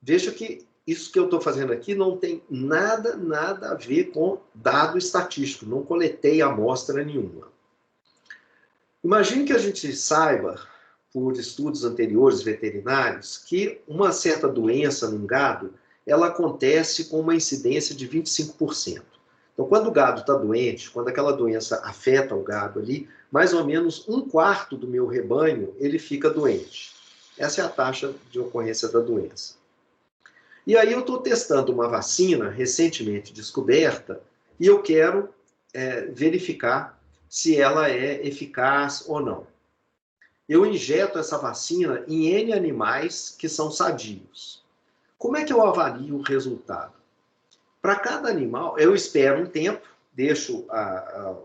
B: Veja que isso que eu estou fazendo aqui não tem nada a ver com dado estatístico, não coletei amostra nenhuma. Imagine que a gente saiba, por estudos anteriores veterinários, que uma certa doença num gado, ela acontece com uma incidência de 25%. Então, quando o gado está doente, quando aquela doença afeta o gado ali, mais ou menos 1/4 do meu rebanho, ele fica doente. Essa é a taxa de ocorrência da doença. E aí eu estou testando uma vacina recentemente descoberta e eu quero verificar se ela é eficaz ou não. Eu injeto essa vacina em N animais que são sadios. Como é que eu avalio o resultado? Para cada animal, eu espero um tempo, deixo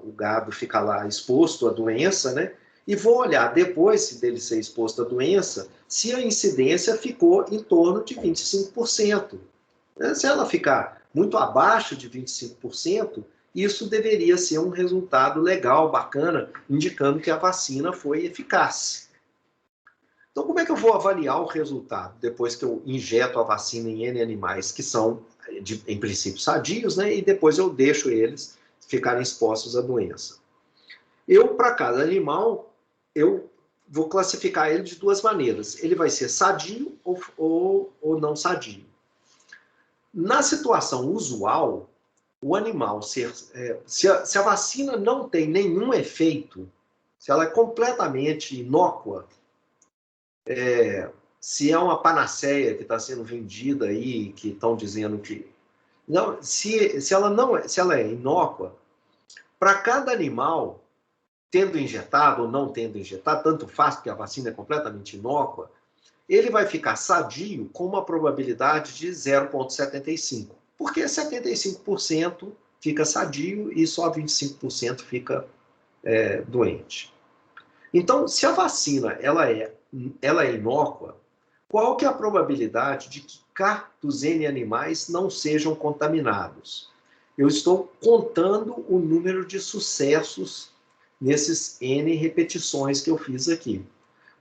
B: o gado ficar lá exposto à doença, né? E vou olhar depois dele ser exposto à doença, se a incidência ficou em torno de 25%. Se ela ficar muito abaixo de 25%, isso deveria ser um resultado legal, bacana, indicando que a vacina foi eficaz. Então, como é que eu vou avaliar o resultado depois que eu injeto a vacina em N animais que são, em princípio, sadios, né? E depois eu deixo eles ficarem expostos à doença? Para cada animal, eu vou classificar ele de duas maneiras. Ele vai ser sadio ou não sadio. Na situação usual, o animal, se a vacina não tem nenhum efeito, se ela é completamente inócua, se é uma panaceia que está sendo vendida aí, que estão dizendo que... Não, se ela é inócua, para cada animal, tendo injetado ou não tendo injetado, tanto faz, porque a vacina é completamente inócua, ele vai ficar sadio com uma probabilidade de 0,75. Porque 75% fica sadio e só 25% fica doente. Então, se a vacina ela é inócua, qual que é a probabilidade de que K dos N animais não sejam contaminados? Eu estou contando o número de sucessos nesses N repetições que eu fiz aqui.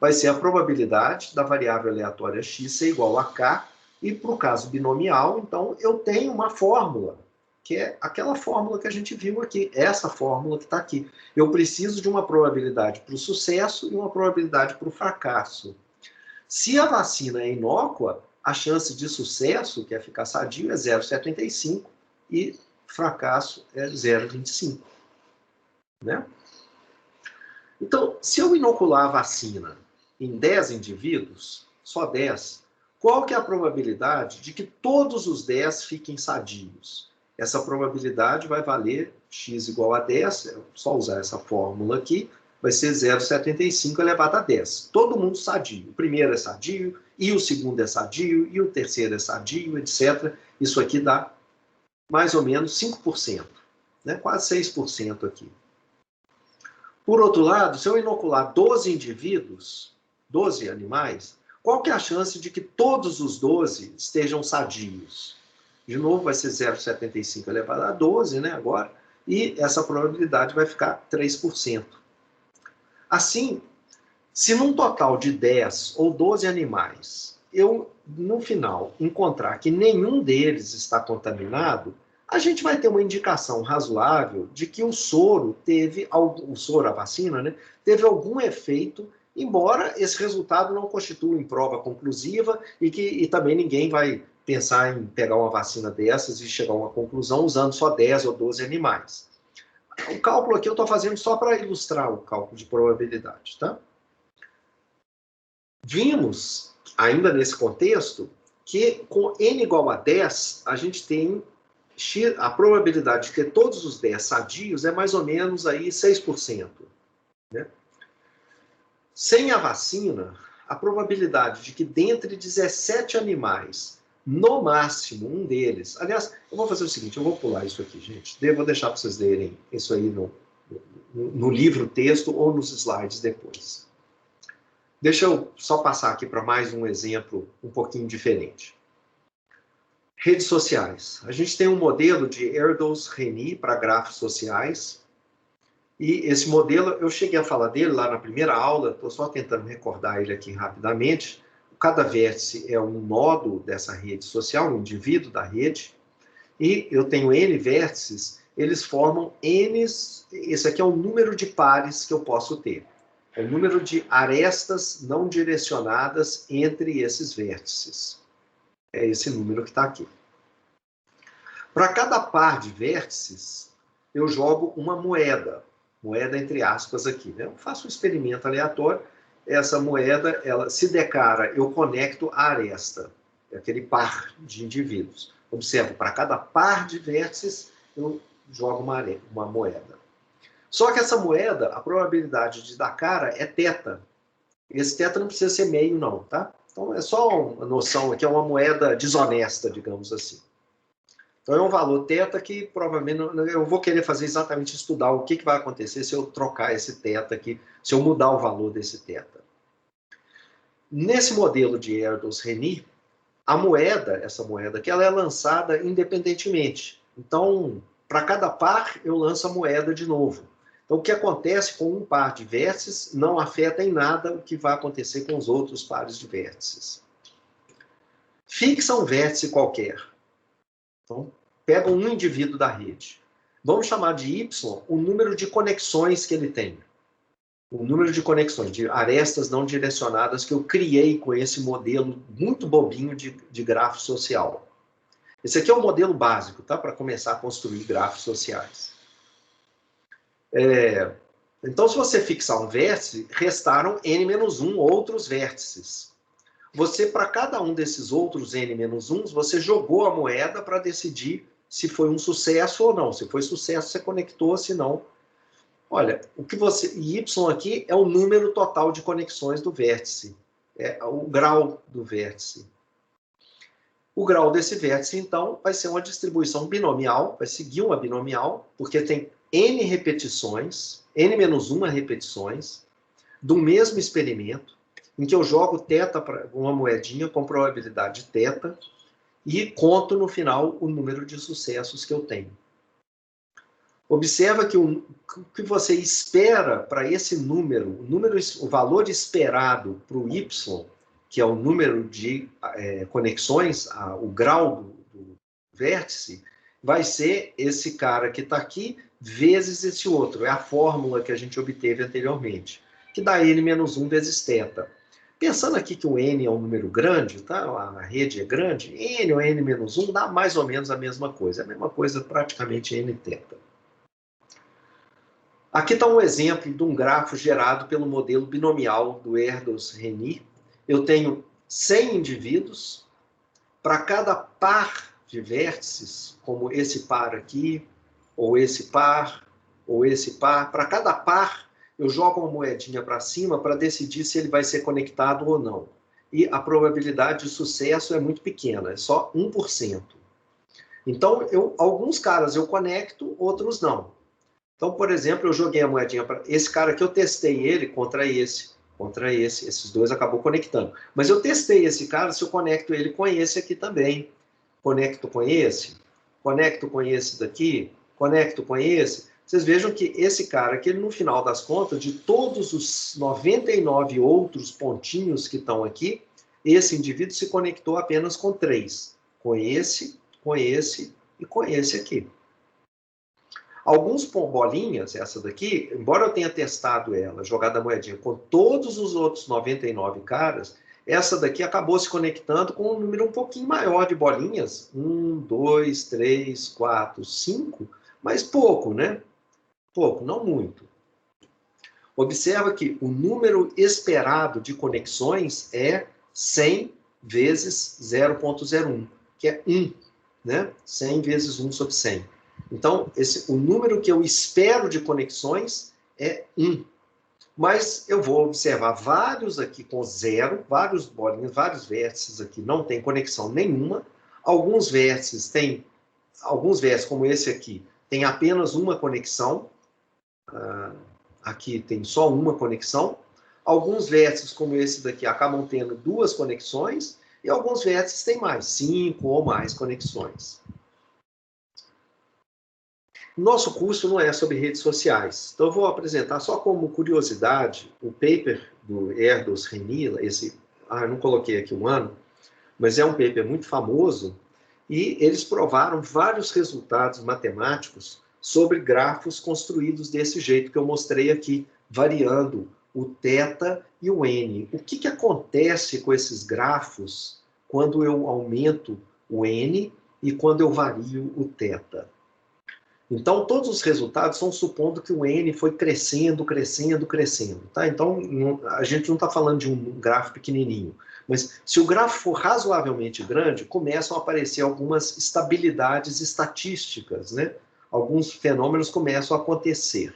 B: Vai ser a probabilidade da variável aleatória x ser igual a K, e para o caso binomial, então, eu tenho uma fórmula, que é aquela fórmula que a gente viu aqui, essa fórmula que está aqui. Eu preciso de uma probabilidade para o sucesso e uma probabilidade para o fracasso. Se a vacina é inócua, a chance de sucesso, que é ficar sadio, é 0,75 e fracasso é 0,25. Né? Então, se eu inocular a vacina em 10 indivíduos, só 10, qual que é a probabilidade de que todos os 10 fiquem sadios? Essa probabilidade vai valer x igual a 10, é só usar essa fórmula aqui, vai ser 0,75 elevado a 10. Todo mundo sadio. O primeiro é sadio, e o segundo é sadio, e o terceiro é sadio, etc. Isso aqui dá mais ou menos 5%, né? Quase 6% aqui. Por outro lado, se eu inocular 12 indivíduos, 12 animais, qual que é a chance de que todos os 12 estejam sadios? De novo, vai ser 0,75 elevado a 12, né, agora, e essa probabilidade vai ficar 3%. Assim, se num total de 10 ou 12 animais, eu, no final, encontrar que nenhum deles está contaminado, a gente vai ter uma indicação razoável de que o soro a vacina, né, teve algum efeito, embora esse resultado não constitua em prova conclusiva e também ninguém vai pensar em pegar uma vacina dessas e chegar a uma conclusão usando só 10 ou 12 animais. O cálculo aqui eu estou fazendo só para ilustrar o cálculo de probabilidade, tá? Vimos, ainda nesse contexto, que com n igual a 10, a gente tem a probabilidade de ter todos os 10 sadios é mais ou menos aí 6%. Né? Sem a vacina, a probabilidade de que dentre 17 animais, no máximo um deles... Aliás, eu vou fazer o seguinte, eu vou pular isso aqui, gente. Vou deixar para vocês lerem isso aí no livro texto ou nos slides depois. Deixa eu só passar aqui para mais um exemplo um pouquinho diferente. Redes sociais. A gente tem um modelo de Erdos-Renyi para grafos sociais. E esse modelo, eu cheguei a falar dele lá na primeira aula, estou só tentando recordar ele aqui rapidamente. Cada vértice é um nodo dessa rede social, um indivíduo da rede. E eu tenho N vértices, eles formam N's. Esse aqui é o número de pares que eu posso ter. É o número de arestas não direcionadas entre esses vértices. É esse número que está aqui. Para cada par de vértices, eu jogo uma moeda. Moeda entre aspas aqui. Né? Eu faço um experimento aleatório. Essa moeda, ela se decara, eu conecto a aresta. É aquele par de indivíduos. Observe, para cada par de vértices, eu jogo uma moeda. Só que essa moeda, a probabilidade de dar cara é θ. Esse θ não precisa ser meio, não, tá? Então, é só uma noção aqui, é uma moeda desonesta, digamos assim. Então, é um valor θ que provavelmente eu vou querer fazer exatamente estudar o que vai acontecer se eu trocar esse θ aqui, se eu mudar o valor desse θ. Nesse modelo de Erdos-Renyi, a moeda, essa moeda aqui, ela é lançada independentemente. Então, para cada par, eu lanço a moeda de novo. Então, o que acontece com um par de vértices não afeta em nada o que vai acontecer com os outros pares de vértices. Fixa um vértice qualquer. Então, pega um indivíduo da rede. Vamos chamar de Y o número de conexões que ele tem. o número de conexões, de arestas não direcionadas que eu criei com esse modelo muito bobinho de grafo social. Esse aqui é o modelo básico, tá? Para começar a construir grafos sociais. Então, se você fixar um vértice, restaram n-1 outros vértices. Você, para cada um desses outros n-1s, você jogou a moeda para decidir se foi um sucesso ou não. Se foi sucesso, você conectou, se não... Olha, o que você... Y aqui é o número total de conexões do vértice. É o grau do vértice. O grau desse vértice, então, vai ser uma distribuição binomial, vai seguir uma binomial, porque tem n repetições, n-1 repetições, do mesmo experimento, em que eu jogo θ para uma moedinha com probabilidade θ e conto no final o número de sucessos que eu tenho. Observa que o que você espera para esse número, o valor esperado para o y, que é o número de conexões, o grau do vértice, vai ser esse cara que está aqui vezes esse outro. É a fórmula que a gente obteve anteriormente, que dá n-1 vezes θ. Pensando aqui que o n é um número grande, tá? A rede é grande, n ou n-1 dá mais ou menos a mesma coisa. É a mesma coisa praticamente n-θ. Aqui está um exemplo de um grafo gerado pelo modelo binomial do Erdős-Rényi. Eu tenho 100 indivíduos. Para cada par de vértices, como esse par aqui, ou esse par, ou esse par, para cada par, eu jogo uma moedinha para cima para decidir se ele vai ser conectado ou não. E a probabilidade de sucesso é muito pequena, é só 1%. Então, alguns caras eu conecto, outros não. Então, por exemplo, eu joguei a moedinha para... Esse cara aqui, eu testei ele contra esse. Esses dois acabou conectando. Mas eu testei esse cara, se eu conecto ele com esse aqui também. Conecto com esse daqui, conecto com esse. Vocês vejam que esse cara aqui, no final das contas, de todos os 99 outros pontinhos que estão aqui, esse indivíduo se conectou apenas com 3. Com esse e com esse aqui. Alguns bolinhas, essa daqui, embora eu tenha testado ela, jogado a moedinha com todos os outros 99 caras, essa daqui acabou se conectando com um número um pouquinho maior de bolinhas. 1, 2, 3, 4, 5, mas pouco, né? Pouco, não muito. Observa que o número esperado de conexões é 100 vezes 0,01, que é 1, né? 100 vezes 1 sobre 100. Então, o número que eu espero de conexões é 1. Mas eu vou observar vários aqui com 0, vários bolinhas, vários vértices aqui não tem conexão nenhuma. Alguns vértices, como esse aqui, tem apenas uma conexão. Aqui tem só uma conexão. Alguns vértices, como esse daqui, acabam tendo 2 conexões. E alguns vértices têm mais, 5 ou mais conexões. Nosso curso não é sobre redes sociais, então eu vou apresentar só como curiosidade o paper do Erdős-Rényi, eu não coloquei aqui um ano, mas é um paper muito famoso, e eles provaram vários resultados matemáticos sobre grafos construídos desse jeito que eu mostrei aqui, variando o θ e o n. O que acontece com esses grafos quando eu aumento o n e quando eu vario o θ? Então, todos os resultados são supondo que o n foi crescendo, crescendo, crescendo. Tá? Então, a gente não está falando de um grafo pequenininho. Mas se o grafo for razoavelmente grande, começam a aparecer algumas estabilidades estatísticas, né? Alguns fenômenos começam a acontecer.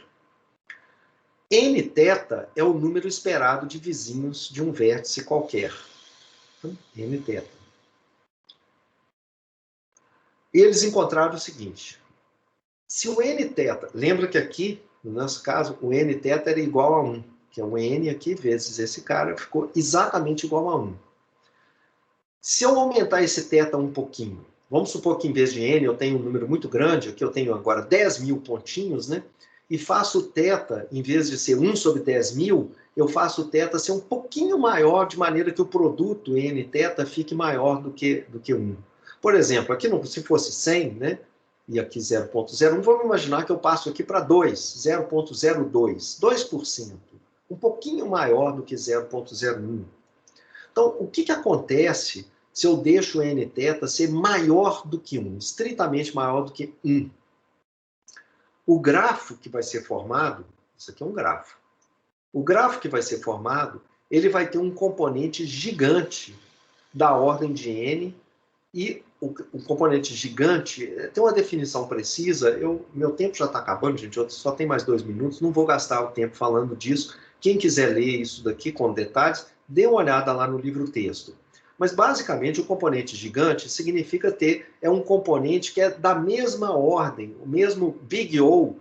B: Nθ é o número esperado de vizinhos de um vértice qualquer. Nθ. Eles encontraram o seguinte... Se o nθ, lembra que aqui, no nosso caso, o nθ era igual a 1, que é um n aqui vezes esse cara, ficou exatamente igual a 1. Se eu aumentar esse θ um pouquinho, vamos supor que em vez de n eu tenho um número muito grande, aqui eu tenho agora 10.000 pontinhos, né? E faço o θ, em vez de ser 1 sobre 10.000, eu faço o θ ser um pouquinho maior, de maneira que o produto nθ fique maior do que 1. Por exemplo, aqui se fosse 100, né? E aqui 0,01, vamos imaginar que eu passo aqui para 2, 0,02, 2%. um pouquinho maior do que 0,01. Então, o que acontece se eu deixo o n-teta ser maior do que 1, estritamente maior do que 1? O grafo que vai ser formado, isso aqui é um grafo. O grafo que vai ser formado, ele vai ter um componente gigante da ordem de n, e o componente gigante tem uma definição precisa. Meu tempo já está acabando, gente, eu só tenho mais 2 minutos, não vou gastar o tempo falando disso. Quem quiser ler isso daqui com detalhes, dê uma olhada lá no livro-texto. Mas, basicamente, o componente gigante significa é um componente que é da mesma ordem, o mesmo big O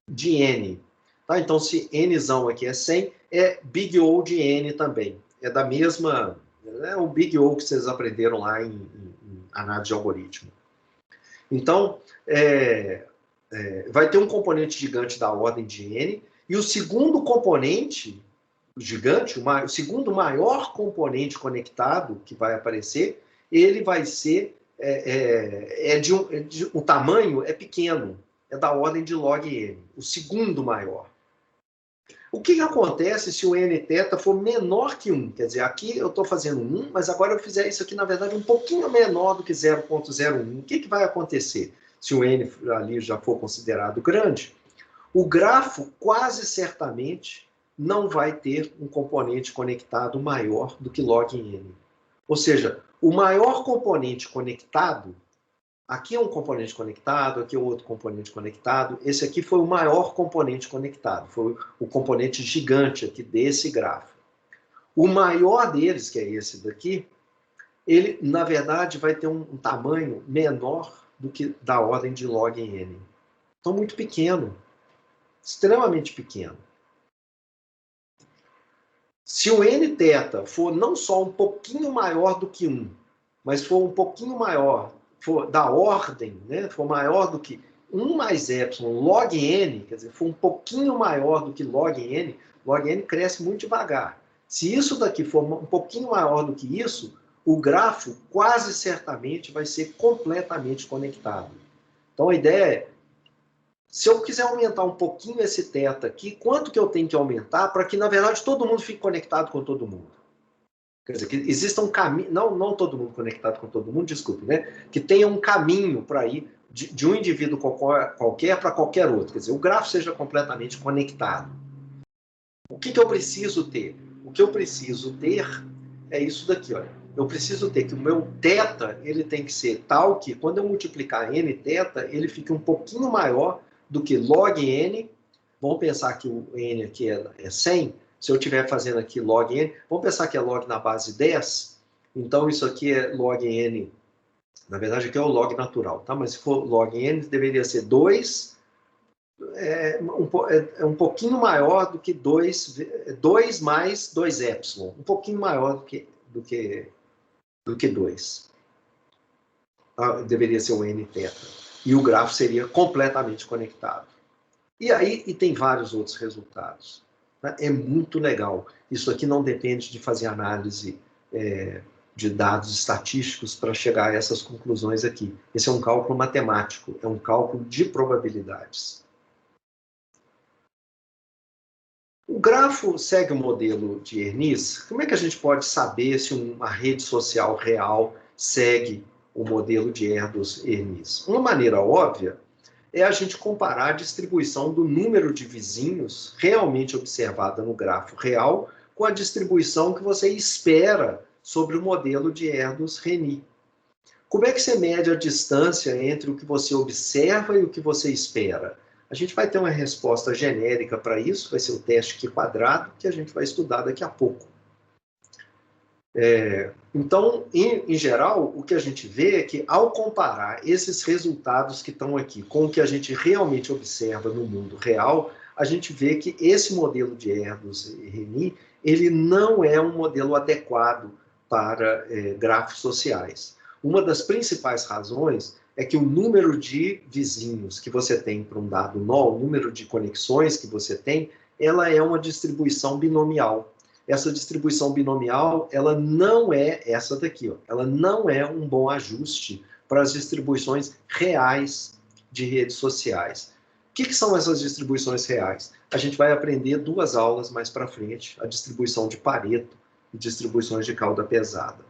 B: de n. Tá? Então, se nzão aqui é 100, é big O de n também. É da mesma... É o big O que vocês aprenderam lá em análise de algoritmo. Então, vai ter um componente gigante da ordem de n, e o segundo componente gigante, o segundo maior componente conectado que vai aparecer, ele vai ser, o tamanho é pequeno, é da ordem de log n, o segundo maior. O que acontece se o n-teta for menor que 1? Quer dizer, aqui eu estou fazendo 1, mas agora eu fizer isso aqui, na verdade, um pouquinho menor do que 0,01. O que vai acontecer se o n ali já for considerado grande? O grafo quase certamente não vai ter um componente conectado maior do que log n. Ou seja, o maior componente conectado, aqui é um componente conectado, aqui é outro componente conectado, esse aqui foi o maior componente conectado, foi o componente gigante aqui desse grafo. O maior deles, que é esse daqui, ele, na verdade, vai ter um tamanho menor do que da ordem de log n. Então, muito pequeno, extremamente pequeno. Se o n-teta for não só um pouquinho maior do que 1, mas for um pouquinho maior, for da ordem, né, for maior do que 1 mais epsilon log n, quer dizer, for um pouquinho maior do que log n cresce muito devagar. Se isso daqui for um pouquinho maior do que isso, o grafo quase certamente vai ser completamente conectado. Então a ideia é, se eu quiser aumentar um pouquinho esse θ aqui, quanto que eu tenho que aumentar para que, na verdade, todo mundo fique conectado com todo mundo? Quer dizer, que exista um caminho, não todo mundo conectado com todo mundo, desculpe, né? Que tenha um caminho para ir de um indivíduo qualquer para qualquer outro. Quer dizer, o grafo seja completamente conectado. O que eu preciso ter? O que eu preciso ter é isso daqui, olha. Eu preciso ter que o meu θ, ele tem que ser tal que, quando eu multiplicar n-θ, ele fique um pouquinho maior do que log n. Vamos pensar que o n aqui é 100. Se eu estiver fazendo aqui log n, vamos pensar que é log na base 10. Então, isso aqui é log n. Na verdade, aqui é o log natural, tá? Mas se for log n, deveria ser 2. É um pouquinho maior do que 2 mais 2 epsilon. Um pouquinho maior do que 2. Deveria ser o n-θ. E o grafo seria completamente conectado. E tem vários outros resultados. É muito legal. Isso aqui não depende de fazer análise de dados estatísticos para chegar a essas conclusões aqui. Esse é um cálculo matemático, é um cálculo de probabilidades. O grafo segue o modelo de Hermits. Como é que a gente pode saber se uma rede social real segue o modelo de Erdős-Hermits? Uma maneira óbvia é a gente comparar a distribuição do número de vizinhos realmente observada no grafo real com a distribuição que você espera sobre o modelo de Erdős-Remy. Como é que você mede a distância entre o que você observa e o que você espera? A gente vai ter uma resposta genérica para isso, vai ser o teste Q quadrado, que a gente vai estudar daqui a pouco. Então, em geral, o que a gente vê é que, ao comparar esses resultados que estão aqui com o que a gente realmente observa no mundo real, a gente vê que esse modelo de Erdős-Remy, ele não é um modelo adequado para grafos sociais. Uma das principais razões é que o número de vizinhos que você tem para um dado nó, o número de conexões que você tem, ela é uma distribuição binomial. Essa distribuição binomial, ela não é essa daqui, ó. Ela não é um bom ajuste para as distribuições reais de redes sociais. O que são essas distribuições reais? a gente vai aprender 2 aulas mais para frente, a distribuição de Pareto e distribuições de cauda pesada.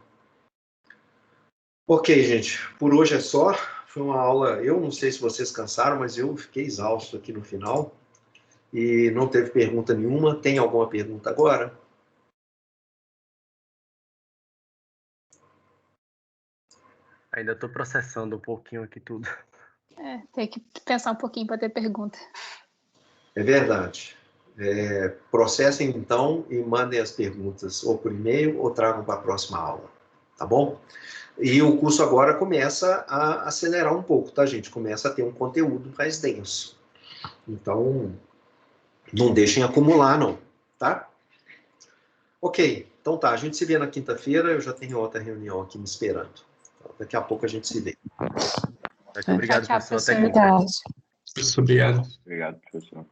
B: Ok, gente, por hoje é só. Foi uma aula, eu não sei se vocês cansaram, mas eu fiquei exausto aqui no final. E não teve pergunta nenhuma. Tem alguma pergunta agora?
D: Ainda estou processando um pouquinho aqui tudo.
E: Tem que pensar um pouquinho para ter pergunta.
B: É verdade. Processem então e mandem as perguntas ou por e-mail ou tragam para a próxima aula. Tá bom? E o curso agora começa a acelerar um pouco, tá, gente? Começa a ter um conteúdo mais denso. Então, não deixem acumular, não, tá? Ok, então tá, a gente se vê na quinta-feira, eu já tenho outra reunião aqui me esperando. Então, daqui a pouco a gente se vê.
D: Muito obrigado,
E: Tchau,
D: professor.
E: professor.
D: Até quinta.
C: Obrigada.
A: Obrigado.
F: Obrigado, professor.